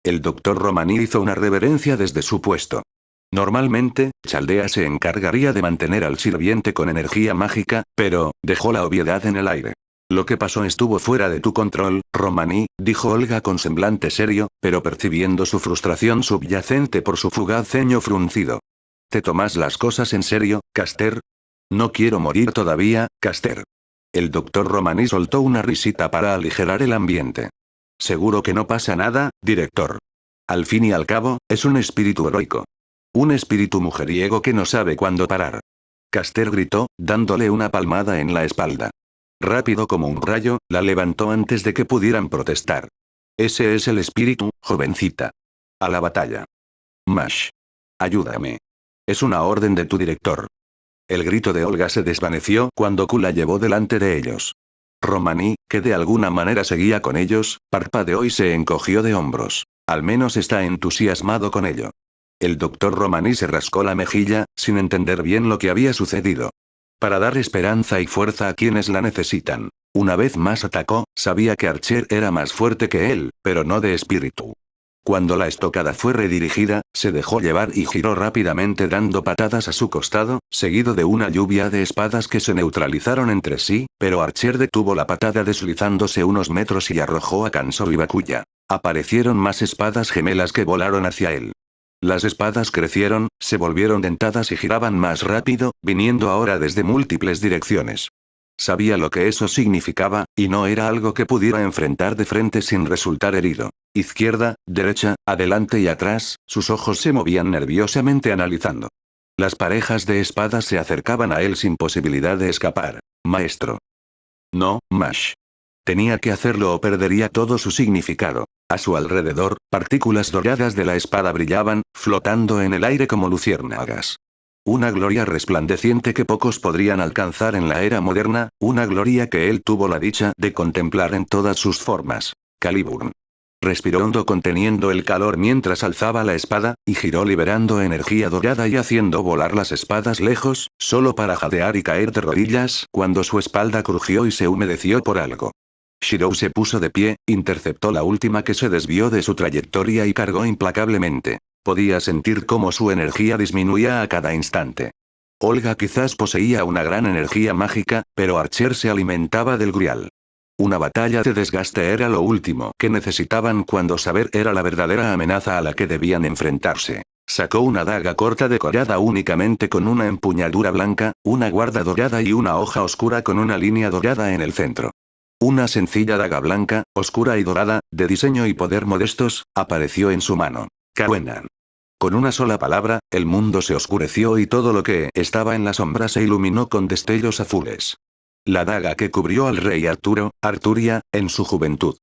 El doctor Romani hizo una reverencia desde su puesto. Normalmente, Chaldea se encargaría de mantener al sirviente con energía mágica, pero, dejó la obviedad en el aire. Lo que pasó estuvo fuera de tu control, Romani, dijo Olga con semblante serio, pero percibiendo su frustración subyacente por su fugaz ceño fruncido. ¿Te tomas las cosas en serio, Caster? No quiero morir todavía, Caster. El doctor Romani soltó una risita para aligerar el ambiente. Seguro que no pasa nada, director. Al fin y al cabo, es un espíritu heroico. Un espíritu mujeriego que no sabe cuándo parar. Caster gritó, dándole una palmada en la espalda. Rápido como un rayo, la levantó antes de que pudieran protestar. Ese es el espíritu, jovencita. A la batalla. Mash. Ayúdame. Es una orden de tu director. El grito de Olga se desvaneció cuando Q la llevó delante de ellos. Romani, que de alguna manera seguía con ellos, parpadeó y se encogió de hombros. Al menos está entusiasmado con ello. El doctor Romani se rascó la mejilla, sin entender bien lo que había sucedido. Para dar esperanza y fuerza a quienes la necesitan. Una vez más atacó, sabía que Archer era más fuerte que él, pero no de espíritu. Cuando la estocada fue redirigida, se dejó llevar y giró rápidamente dando patadas a su costado, seguido de una lluvia de espadas que se neutralizaron entre sí, pero Archer detuvo la patada deslizándose unos metros y arrojó a Kansou y Bakuya. Aparecieron más espadas gemelas que volaron hacia él. Las espadas crecieron, se volvieron dentadas y giraban más rápido, viniendo ahora desde múltiples direcciones. Sabía lo que eso significaba, y no era algo que pudiera enfrentar de frente sin resultar herido. Izquierda, derecha, adelante y atrás, sus ojos se movían nerviosamente analizando. Las parejas de espadas se acercaban a él sin posibilidad de escapar. Maestro. No, Mash. Tenía que hacerlo o perdería todo su significado. A su alrededor, partículas doradas de la espada brillaban, flotando en el aire como luciérnagas. Una gloria resplandeciente que pocos podrían alcanzar en la era moderna, una gloria que él tuvo la dicha de contemplar en todas sus formas. Caliburn. Respiró hondo conteniendo el calor mientras alzaba la espada, y giró liberando energía dorada y haciendo volar las espadas lejos, solo para jadear y caer de rodillas cuando su espalda crujió y se humedeció por algo. Shirou se puso de pie, interceptó la última que se desvió de su trayectoria y cargó implacablemente. Podía sentir cómo su energía disminuía a cada instante. Olga quizás poseía una gran energía mágica, pero Archer se alimentaba del grial. Una batalla de desgaste era lo último que necesitaban cuando Saber era la verdadera amenaza a la que debían enfrentarse. Sacó una daga corta decorada únicamente con una empuñadura blanca, una guarda dorada y una hoja oscura con una línea dorada en el centro. Una sencilla daga blanca, oscura y dorada, de diseño y poder modestos, apareció en su mano. Kawenan. Con una sola palabra, el mundo se oscureció y todo lo que estaba en la sombra se iluminó con destellos azules. La daga que cubrió al rey Arturo, Arturia, en su juventud.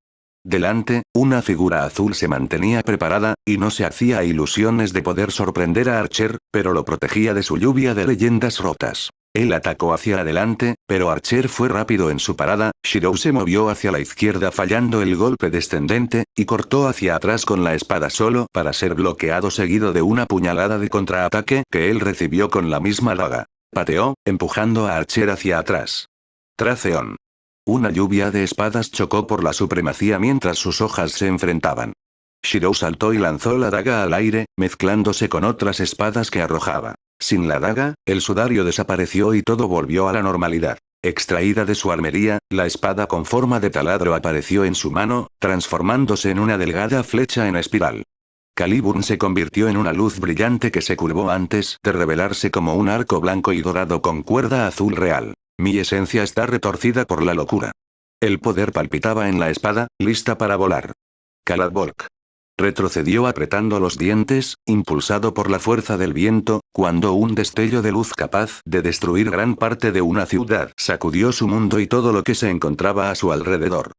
Delante, una figura azul se mantenía preparada, y no se hacía ilusiones de poder sorprender a Archer, pero lo protegía de su lluvia de leyendas rotas. Él atacó hacia adelante, pero Archer fue rápido en su parada. Shirou se movió hacia la izquierda fallando el golpe descendente, y cortó hacia atrás con la espada solo para ser bloqueado seguido de una puñalada de contraataque que él recibió con la misma daga. Pateó, empujando a Archer hacia atrás. Traceón. Una lluvia de espadas chocó por la supremacía mientras sus hojas se enfrentaban. Shirou saltó y lanzó la daga al aire, mezclándose con otras espadas que arrojaba. Sin la daga, el sudario desapareció y todo volvió a la normalidad. Extraída de su armería, la espada con forma de taladro apareció en su mano, transformándose en una delgada flecha en espiral. Caliburn se convirtió en una luz brillante que se curvó antes de revelarse como un arco blanco y dorado con cuerda azul real. Mi esencia está retorcida por la locura. El poder palpitaba en la espada, lista para volar. Kaladbolk. Retrocedió apretando los dientes, impulsado por la fuerza del viento, cuando un destello de luz capaz de destruir gran parte de una ciudad sacudió su mundo y todo lo que se encontraba a su alrededor.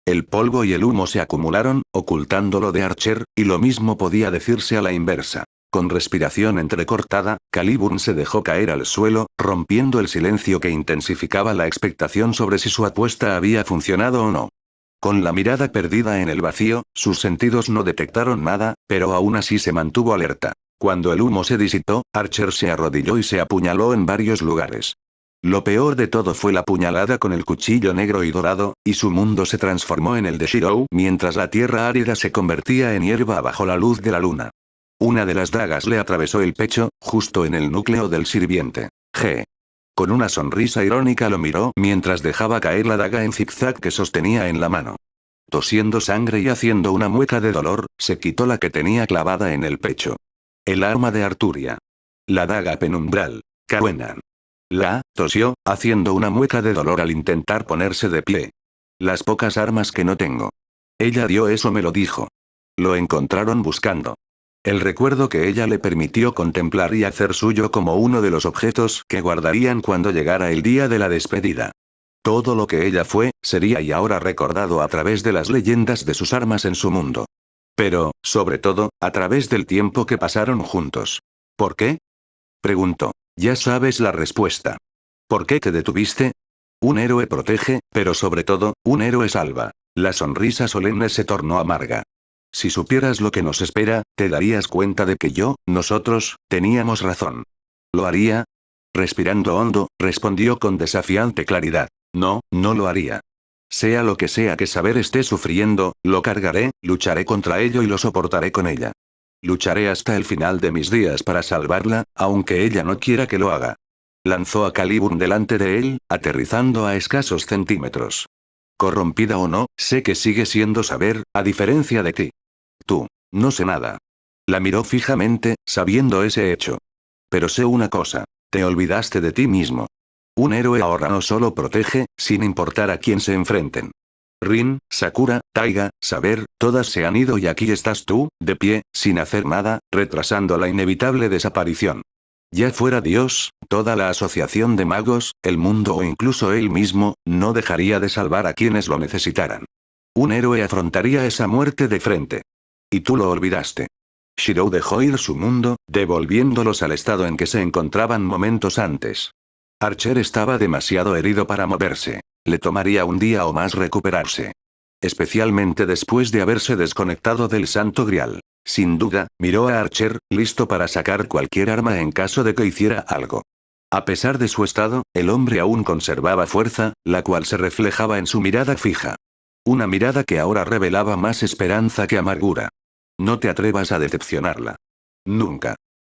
El polvo y el humo se acumularon, ocultándolo de Archer, y lo mismo podía decirse a la inversa. Con respiración entrecortada, Caliburn se dejó caer al suelo, rompiendo el silencio que intensificaba la expectación sobre si su apuesta había funcionado o no. Con la mirada perdida en el vacío, sus sentidos no detectaron nada, pero aún así se mantuvo alerta. Cuando el humo se disipó, Archer se arrodilló y se apuñaló en varios lugares. Lo peor de todo fue la puñalada con el cuchillo negro y dorado, y su mundo se transformó en el de Shirou mientras la tierra árida se convertía en hierba bajo la luz de la luna. Una de las dagas le atravesó el pecho, justo en el núcleo del sirviente. G. Con una sonrisa irónica lo miró mientras dejaba caer la daga en zigzag que sostenía en la mano. Tosiendo sangre y haciendo una mueca de dolor, se quitó la que tenía clavada en el pecho. El arma de Arturia. La daga penumbral. Kawenan. Tosió, haciendo una mueca de dolor al intentar ponerse de pie. Las pocas armas que no tengo. Ella dio eso, me lo dijo. Lo encontraron buscando. El recuerdo que ella le permitió contemplar y hacer suyo como uno de los objetos que guardarían cuando llegara el día de la despedida. Todo lo que ella fue, sería y ahora recordado a través de las leyendas de sus armas en su mundo. Pero, sobre todo, a través del tiempo que pasaron juntos. ¿Por qué? Preguntó. Ya sabes la respuesta. ¿Por qué te detuviste? Un héroe protege, pero sobre todo, un héroe salva. La sonrisa solemne se tornó amarga. Si supieras lo que nos espera, te darías cuenta de que nosotros, teníamos razón. ¿Lo haría? Respirando hondo, respondió con desafiante claridad. No, no lo haría. Sea lo que sea que Saber esté sufriendo, lo cargaré, lucharé contra ello y lo soportaré con ella. Lucharé hasta el final de mis días para salvarla, aunque ella no quiera que lo haga. Lanzó a Caliburn delante de él, aterrizando a escasos centímetros. Corrompida o no, sé que sigue siendo Saber, a diferencia de ti. Tú. No sé nada. La miró fijamente, sabiendo ese hecho. Pero sé una cosa. Te olvidaste de ti mismo. Un héroe ahora no solo protege, sin importar a quién se enfrenten. Rin, Sakura, Taiga, Saber, todas se han ido y aquí estás tú, de pie, sin hacer nada, retrasando la inevitable desaparición. Ya fuera Dios, toda la asociación de magos, el mundo o incluso él mismo, no dejaría de salvar a quienes lo necesitaran. Un héroe afrontaría esa muerte de frente. Y tú lo olvidaste. Shirou dejó ir su mundo, devolviéndolos al estado en que se encontraban momentos antes. Archer estaba demasiado herido para moverse. Le tomaría un día o más recuperarse. Especialmente después de haberse desconectado del Santo Grial. Sin duda, miró a Archer, listo para sacar cualquier arma en caso de que hiciera algo. A pesar de su estado, el hombre aún conservaba fuerza, la cual se reflejaba en su mirada fija. Una mirada que ahora revelaba más esperanza que amargura. No te atrevas a decepcionarla. Nunca.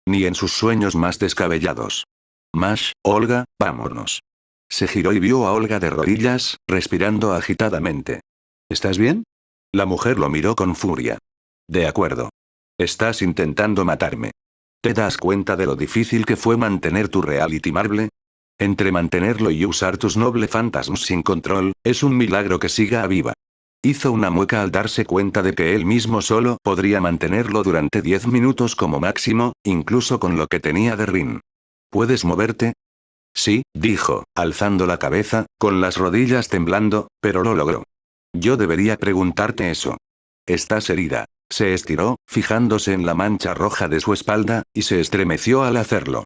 Ni en sus sueños más descabellados. Mash, Olga, vámonos. Se giró y vio a Olga de rodillas, respirando agitadamente. ¿Estás bien? La mujer lo miró con furia. De acuerdo. Estás intentando matarme. ¿Te das cuenta de lo difícil que fue mantener tu reality marble? Entre mantenerlo y usar tus noble fantasmas sin control, es un milagro que siga viva. Hizo una mueca al darse cuenta de que él mismo solo podría mantenerlo durante 10 minutos como máximo, incluso con lo que tenía de Rin. ¿Puedes moverte? Sí, dijo, alzando la cabeza, con las rodillas temblando, pero lo logró. Yo debería preguntarte eso. ¿Estás herida? Se estiró, fijándose en la mancha roja de su espalda, y se estremeció al hacerlo.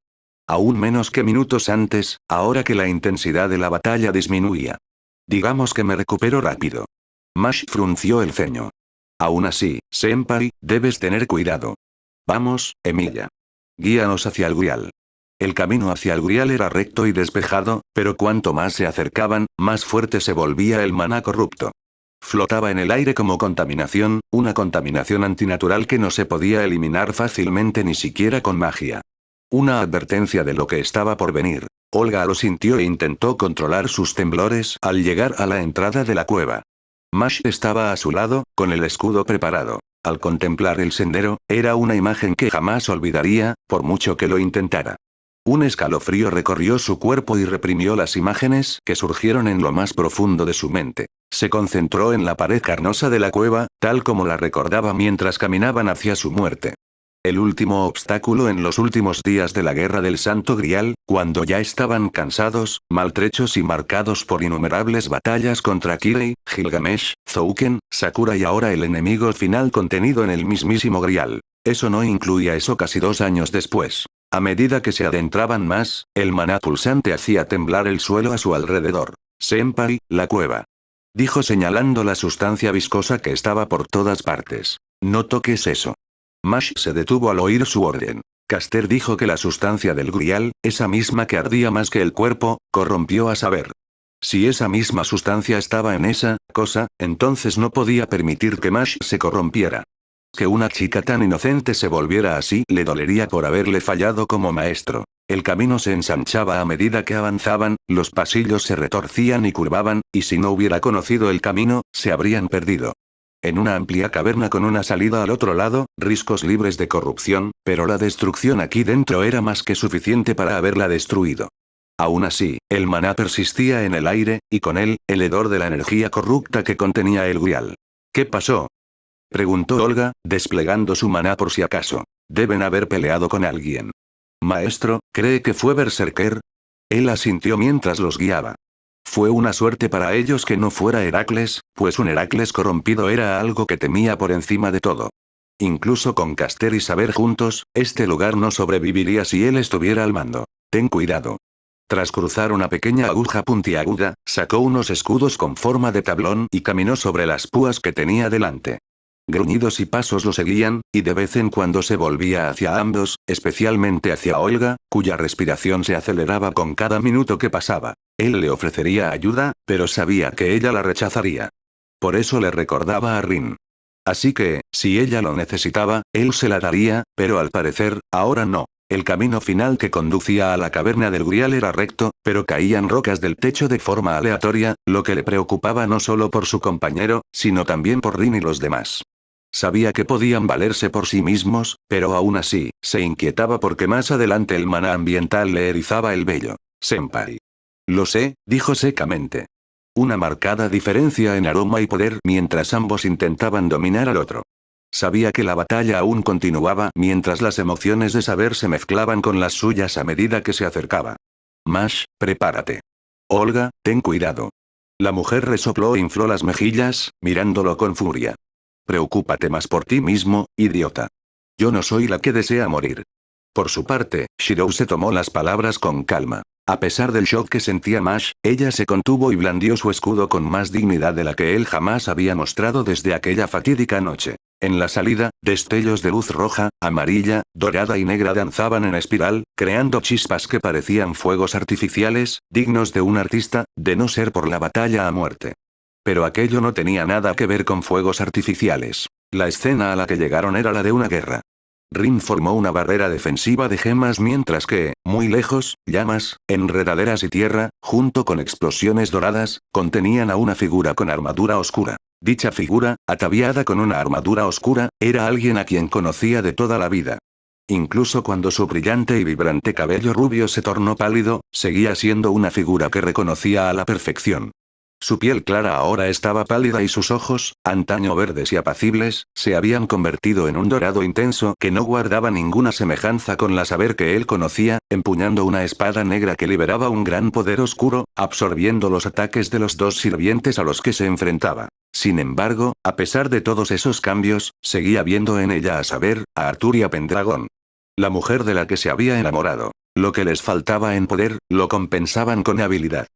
Aún menos que minutos antes, ahora que la intensidad de la batalla disminuía. Digamos que me recupero rápido. Mash frunció el ceño. Aún así, senpai, debes tener cuidado. Vamos, Emilia. Guíanos hacia el Grial. El camino hacia el Grial era recto y despejado, pero cuanto más se acercaban, más fuerte se volvía el maná corrupto. Flotaba en el aire como contaminación, una contaminación antinatural que no se podía eliminar fácilmente ni siquiera con magia. Una advertencia de lo que estaba por venir. Olga lo sintió e intentó controlar sus temblores al llegar a la entrada de la cueva. Mash estaba a su lado, con el escudo preparado. Al contemplar el sendero, era una imagen que jamás olvidaría, por mucho que lo intentara. Un escalofrío recorrió su cuerpo y reprimió las imágenes que surgieron en lo más profundo de su mente. Se concentró en la pared carnosa de la cueva, tal como la recordaba mientras caminaban hacia su muerte. El último obstáculo en los últimos días de la Guerra del Santo Grial, cuando ya estaban cansados, maltrechos y marcados por innumerables batallas contra Kirei, Gilgamesh, Zouken, Sakura y ahora el enemigo final contenido en el mismísimo Grial. Eso no incluía eso casi 2 años después. A medida que se adentraban más, el maná pulsante hacía temblar el suelo a su alrededor. Senpai, la cueva. Dijo señalando la sustancia viscosa que estaba por todas partes. No toques eso. Mash se detuvo al oír su orden. Caster dijo que la sustancia del Grial, esa misma que ardía más que el cuerpo, corrompió a saber. Si esa misma sustancia estaba en esa cosa, entonces no podía permitir que Mash se corrompiera. Que una chica tan inocente se volviera así le dolería por haberle fallado como maestro. El camino se ensanchaba a medida que avanzaban, los pasillos se retorcían y curvaban, y si no hubiera conocido el camino, se habrían perdido. En una amplia caverna con una salida al otro lado, riscos libres de corrupción, pero la destrucción aquí dentro era más que suficiente para haberla destruido. Aún así, el maná persistía en el aire, y con él, el hedor de la energía corrupta que contenía el Grial. ¿Qué pasó?, preguntó Olga, desplegando su maná por si acaso. Deben haber peleado con alguien. Maestro, ¿cree que fue Berserker? Él asintió mientras los guiaba. Fue una suerte para ellos que no fuera Heracles, pues un Heracles corrompido era algo que temía por encima de todo. Incluso con Caster y Saber juntos, este lugar no sobreviviría si él estuviera al mando. Ten cuidado. Tras cruzar una pequeña aguja puntiaguda, sacó unos escudos con forma de tablón y caminó sobre las púas que tenía delante. Gruñidos y pasos lo seguían, y de vez en cuando se volvía hacia ambos, especialmente hacia Olga, cuya respiración se aceleraba con cada minuto que pasaba. Él le ofrecería ayuda, pero sabía que ella la rechazaría. Por eso le recordaba a Rin. Así que, si ella lo necesitaba, él se la daría, pero al parecer, ahora no. El camino final que conducía a la caverna del Grial era recto, pero caían rocas del techo de forma aleatoria, lo que le preocupaba no solo por su compañero, sino también por Rin y los demás. Sabía que podían valerse por sí mismos, pero aún así, se inquietaba porque más adelante el maná ambiental le erizaba el vello. Senpai. Lo sé, dijo secamente. Una marcada diferencia en aroma y poder mientras ambos intentaban dominar al otro. Sabía que la batalla aún continuaba mientras las emociones de Saber se mezclaban con las suyas a medida que se acercaba. Mash, prepárate. Olga, ten cuidado. La mujer resopló e infló las mejillas, mirándolo con furia. Preocúpate más por ti mismo, idiota. Yo no soy la que desea morir. Por su parte, Shirou se tomó las palabras con calma. A pesar del shock que sentía Mash, ella se contuvo y blandió su escudo con más dignidad de la que él jamás había mostrado desde aquella fatídica noche. En la salida, destellos de luz roja, amarilla, dorada y negra danzaban en espiral, creando chispas que parecían fuegos artificiales, dignos de un artista, de no ser por la batalla a muerte. Pero aquello no tenía nada que ver con fuegos artificiales. La escena a la que llegaron era la de una guerra. Rin formó una barrera defensiva de gemas mientras que, muy lejos, llamas, enredaderas y tierra, junto con explosiones doradas, contenían a una figura con armadura oscura. Dicha figura, ataviada con una armadura oscura, era alguien a quien conocía de toda la vida. Incluso cuando su brillante y vibrante cabello rubio se tornó pálido, seguía siendo una figura que reconocía a la perfección. Su piel clara ahora estaba pálida y sus ojos, antaño verdes y apacibles, se habían convertido en un dorado intenso que no guardaba ninguna semejanza con la Saber que él conocía, empuñando una espada negra que liberaba un gran poder oscuro, absorbiendo los ataques de los dos sirvientes a los que se enfrentaba. Sin embargo, a pesar de todos esos cambios, seguía viendo en ella a Saber, a Arthur y a Pendragon. La mujer de la que se había enamorado. Lo que les faltaba en poder, lo compensaban con habilidad.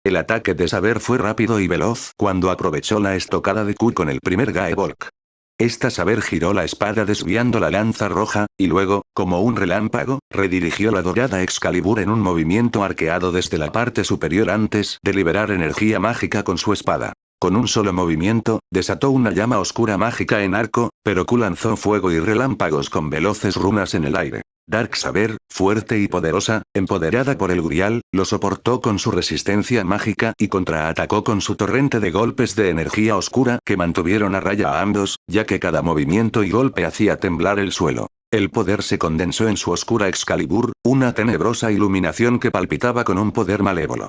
El ataque de Saber fue rápido y veloz cuando aprovechó la estocada de Q con el primer Gaebolk. Esta Saber giró la espada desviando la lanza roja, y luego, como un relámpago, redirigió la dorada Excalibur en un movimiento arqueado desde la parte superior antes de liberar energía mágica con su espada. Con un solo movimiento, desató una llama oscura mágica en arco, pero Q lanzó fuego y relámpagos con veloces runas en el aire. Dark Saber, fuerte y poderosa, empoderada por el Grial, lo soportó con su resistencia mágica y contraatacó con su torrente de golpes de energía oscura que mantuvieron a raya a ambos, ya que cada movimiento y golpe hacía temblar el suelo. El poder se condensó en su oscura Excalibur, una tenebrosa iluminación que palpitaba con un poder malévolo.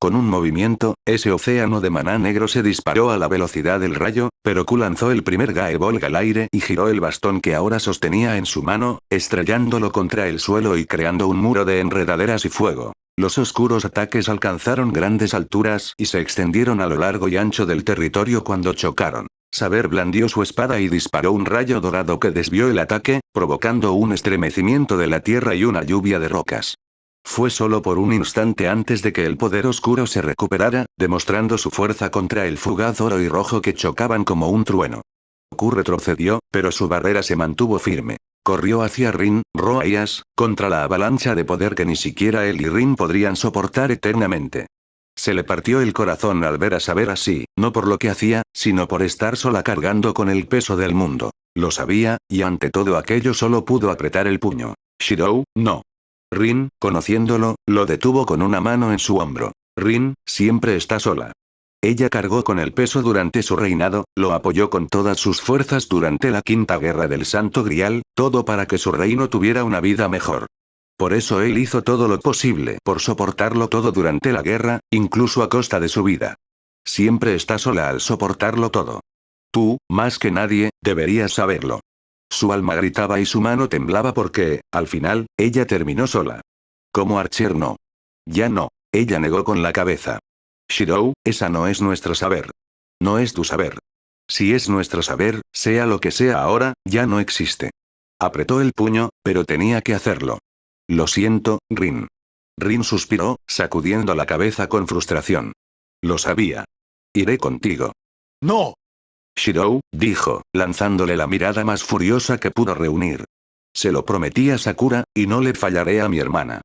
Con un movimiento, ese océano de maná negro se disparó a la velocidad del rayo, pero Q lanzó el primer Gaebolg al aire y giró el bastón que ahora sostenía en su mano, estrellándolo contra el suelo y creando un muro de enredaderas y fuego. Los oscuros ataques alcanzaron grandes alturas y se extendieron a lo largo y ancho del territorio cuando chocaron. Saber blandió su espada y disparó un rayo dorado que desvió el ataque, provocando un estremecimiento de la tierra y una lluvia de rocas. Fue solo por un instante antes de que el poder oscuro se recuperara, demostrando su fuerza contra el fugaz oro y rojo que chocaban como un trueno. Q retrocedió, pero su barrera se mantuvo firme. Corrió hacia Rin, Ro y As, contra la avalancha de poder que ni siquiera él y Rin podrían soportar eternamente. Se le partió el corazón al ver a Saber así, no por lo que hacía, sino por estar sola cargando con el peso del mundo. Lo sabía, y ante todo aquello solo pudo apretar el puño. Shirou, no. Rin, conociéndolo, lo detuvo con una mano en su hombro. Rin, siempre está sola. Ella cargó con el peso durante su reinado, lo apoyó con todas sus fuerzas durante la Quinta Guerra del Santo Grial, todo para que su reino tuviera una vida mejor. Por eso él hizo todo lo posible por soportarlo todo durante la guerra, incluso a costa de su vida. Siempre está sola al soportarlo todo. Tú, más que nadie, deberías saberlo. Su alma gritaba y su mano temblaba porque, al final, ella terminó sola. Como Archer no. Ya no. Ella negó con la cabeza. Shirou, esa no es nuestro saber. No es tu saber. Si es nuestro saber, sea lo que sea ahora, ya no existe. Apretó el puño, pero tenía que hacerlo. Lo siento, Rin. Rin suspiró, sacudiendo la cabeza con frustración. Lo sabía. Iré contigo. ¡No! Shirou, dijo, lanzándole la mirada más furiosa que pudo reunir. Se lo prometí a Sakura, y no le fallaré a mi hermana.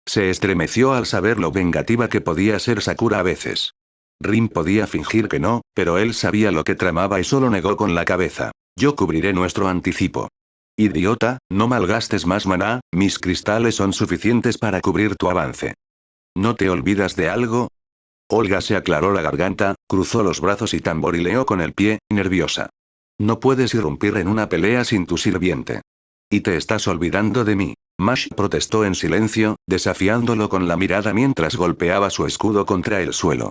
Se estremeció al saber lo vengativa que podía ser Sakura a veces. Rin podía fingir que no, pero él sabía lo que tramaba y solo negó con la cabeza. Yo cubriré nuestro anticipo. Idiota, no malgastes más maná, mis cristales son suficientes para cubrir tu avance. ¿No te olvidas de algo? Olga se aclaró la garganta, cruzó los brazos y tamborileó con el pie, nerviosa. No puedes irrumpir en una pelea sin tu sirviente. Y te estás olvidando de mí. Mash protestó en silencio, desafiándolo con la mirada mientras golpeaba su escudo contra el suelo.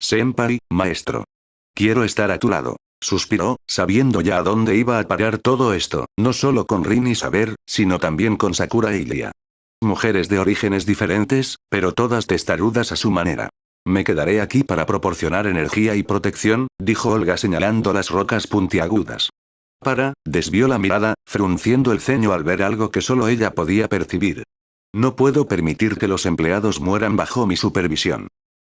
Senpai, maestro. Quiero estar a tu lado. Suspiró, sabiendo ya a dónde iba a parar todo esto, no solo con Rin y Saber, sino también con Sakura y Lia. Mujeres de orígenes diferentes, pero todas testarudas a su manera. Me quedaré aquí para proporcionar energía y protección, dijo Olga señalando las rocas puntiagudas. Desvió la mirada, frunciendo el ceño al ver algo que solo ella podía percibir. No puedo permitir que los empleados mueran bajo mi supervisión.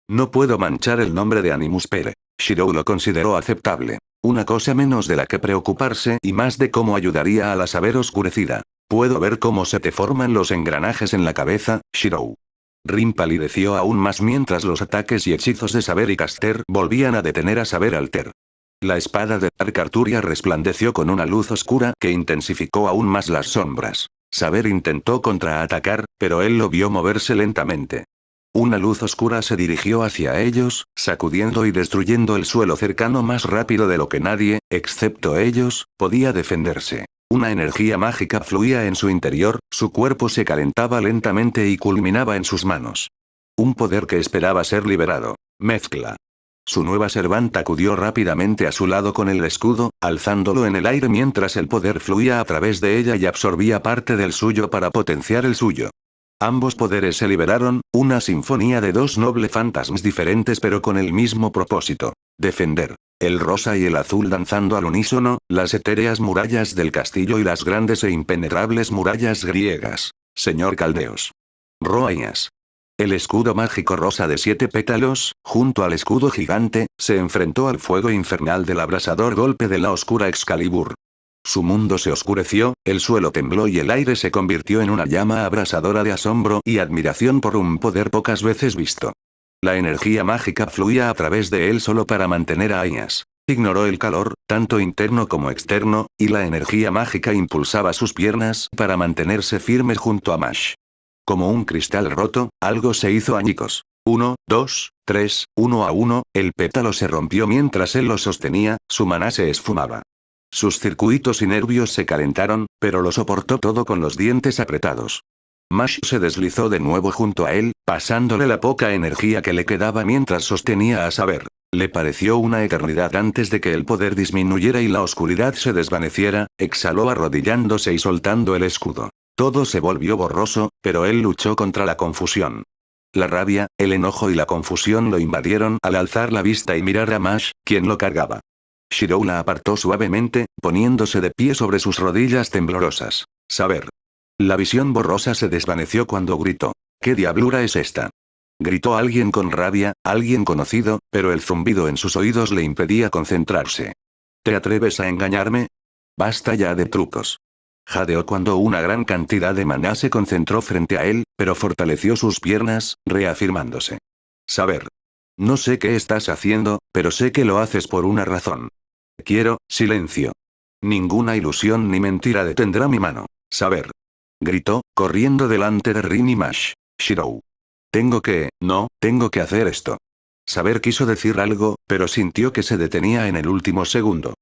No puedo manchar el nombre de Animus Pere. Shirou lo consideró aceptable. Una cosa menos de la que preocuparse y más de cómo ayudaría a la Saber oscurecida. Puedo ver cómo se te forman los engranajes en la cabeza, Shirou. Rin palideció aún más mientras los ataques y hechizos de Saber y Caster volvían a detener a Saber Alter. La espada de Dark Arturia resplandeció con una luz oscura que intensificó aún más las sombras. Saber intentó contraatacar, pero él lo vio moverse lentamente. Una luz oscura se dirigió hacia ellos, sacudiendo y destruyendo el suelo cercano más rápido de lo que nadie, excepto ellos, podía defenderse. Una energía mágica fluía en su interior, su cuerpo se calentaba lentamente y culminaba en sus manos. Un poder que esperaba ser liberado. Mezcla. Su nueva servanta acudió rápidamente a su lado con el escudo, alzándolo en el aire mientras el poder fluía a través de ella y absorbía parte del suyo para potenciar el suyo. Ambos poderes se liberaron, una sinfonía de dos nobles fantasmas diferentes pero con el mismo propósito. Defender. El rosa y el azul danzando al unísono, las etéreas murallas del castillo y las grandes e impenetrables murallas griegas. Señor Caldeos. Roañas. El escudo mágico rosa de 7 pétalos, junto al escudo gigante, se enfrentó al fuego infernal del abrasador golpe de la oscura Excalibur. Su mundo se oscureció, el suelo tembló y el aire se convirtió en una llama abrasadora de asombro y admiración por un poder pocas veces visto. La energía mágica fluía a través de él solo para mantener a Aias. Ignoró el calor, tanto interno como externo, y la energía mágica impulsaba sus piernas para mantenerse firme junto a Mash. Como un cristal roto, algo se hizo añicos. 1, 2, 3, 1 a 1, el pétalo se rompió mientras él lo sostenía, su maná se esfumaba. Sus circuitos y nervios se calentaron, pero lo soportó todo con los dientes apretados. Mash se deslizó de nuevo junto a él, pasándole la poca energía que le quedaba mientras sostenía a Saber. Le pareció una eternidad antes de que el poder disminuyera y la oscuridad se desvaneciera, exhaló arrodillándose y soltando el escudo. Todo se volvió borroso, pero él luchó contra la confusión. La rabia, el enojo y la confusión lo invadieron al alzar la vista y mirar a Mash, quien lo cargaba. Shirou la apartó suavemente, poniéndose de pie sobre sus rodillas temblorosas. Saber. La visión borrosa se desvaneció cuando gritó. ¿Qué diablura es esta? Gritó alguien con rabia, alguien conocido, pero el zumbido en sus oídos le impedía concentrarse. ¿Te atreves a engañarme? Basta ya de trucos. Jadeó cuando una gran cantidad de maná se concentró frente a él, pero fortaleció sus piernas, reafirmándose. Saber. No sé qué estás haciendo, pero sé que lo haces por una razón. Quiero, silencio. Ninguna ilusión ni mentira detendrá mi mano. Saber. Gritó, corriendo delante de Rin y Mash. Shirou. Tengo que hacer esto. Saber quiso decir algo, pero sintió que se detenía en el último segundo.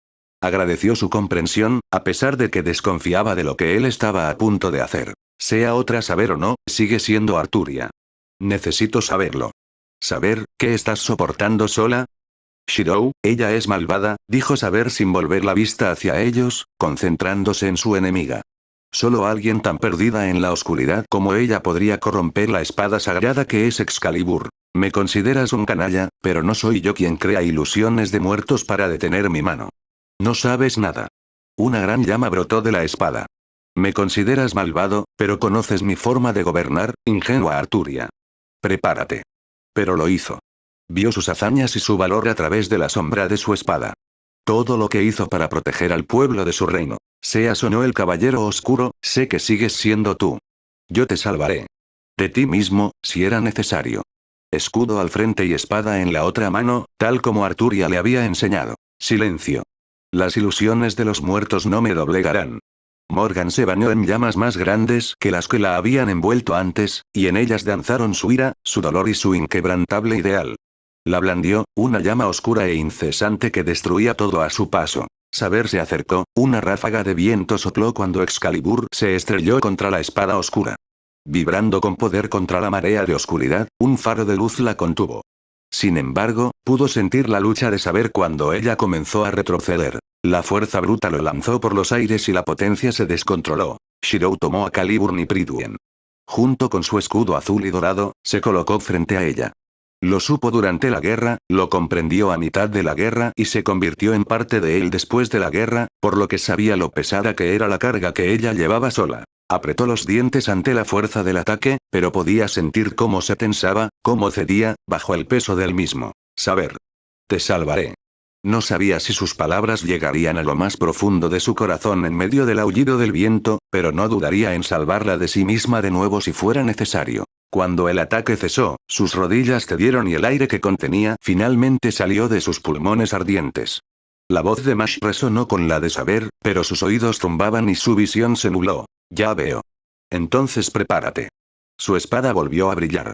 Agradeció su comprensión, a pesar de que desconfiaba de lo que él estaba a punto de hacer. Sea otra Saber o no, sigue siendo Arturia. Necesito saberlo. ¿Saber, qué estás soportando sola? Shirou, ella es malvada, dijo Saber sin volver la vista hacia ellos, concentrándose en su enemiga. Solo alguien tan perdida en la oscuridad como ella podría corromper la espada sagrada que es Excalibur. Me consideras un canalla, pero no soy yo quien crea ilusiones de muertos para detener mi mano. No sabes nada. Una gran llama brotó de la espada. Me consideras malvado, pero conoces mi forma de gobernar, ingenua Arturia. Prepárate. Pero lo hizo. Vio sus hazañas y su valor a través de la sombra de su espada. Todo lo que hizo para proteger al pueblo de su reino. Seas o no el caballero oscuro, sé que sigues siendo tú. Yo te salvaré. De ti mismo, si era necesario. Escudo al frente y espada en la otra mano, tal como Arturia le había enseñado. Silencio. Las ilusiones de los muertos no me doblegarán. Morgan se bañó en llamas más grandes que las que la habían envuelto antes, y en ellas danzaron su ira, su dolor y su inquebrantable ideal. La blandió, una llama oscura e incesante que destruía todo a su paso. Saber se acercó, una ráfaga de viento sopló cuando Excalibur se estrelló contra la espada oscura. Vibrando con poder contra la marea de oscuridad, un faro de luz la contuvo. Sin embargo, pudo sentir la lucha de Saber cuando ella comenzó a retroceder. La fuerza bruta lo lanzó por los aires y la potencia se descontroló. Shirou tomó a Calibur y Priduen. Junto con su escudo azul y dorado, se colocó frente a ella. Lo supo durante la guerra, lo comprendió a mitad de la guerra y se convirtió en parte de él después de la guerra, por lo que sabía lo pesada que era la carga que ella llevaba sola. Apretó los dientes ante la fuerza del ataque, pero podía sentir cómo se tensaba, cómo cedía, bajo el peso del mismo. Saber. Te salvaré. No sabía si sus palabras llegarían a lo más profundo de su corazón en medio del aullido del viento, pero no dudaría en salvarla de sí misma de nuevo si fuera necesario. Cuando el ataque cesó, sus rodillas cedieron y el aire que contenía finalmente salió de sus pulmones ardientes. La voz de Mash resonó con la de Saber, pero sus oídos zumbaban y su visión se nubló. Ya veo. Entonces prepárate. Su espada volvió a brillar.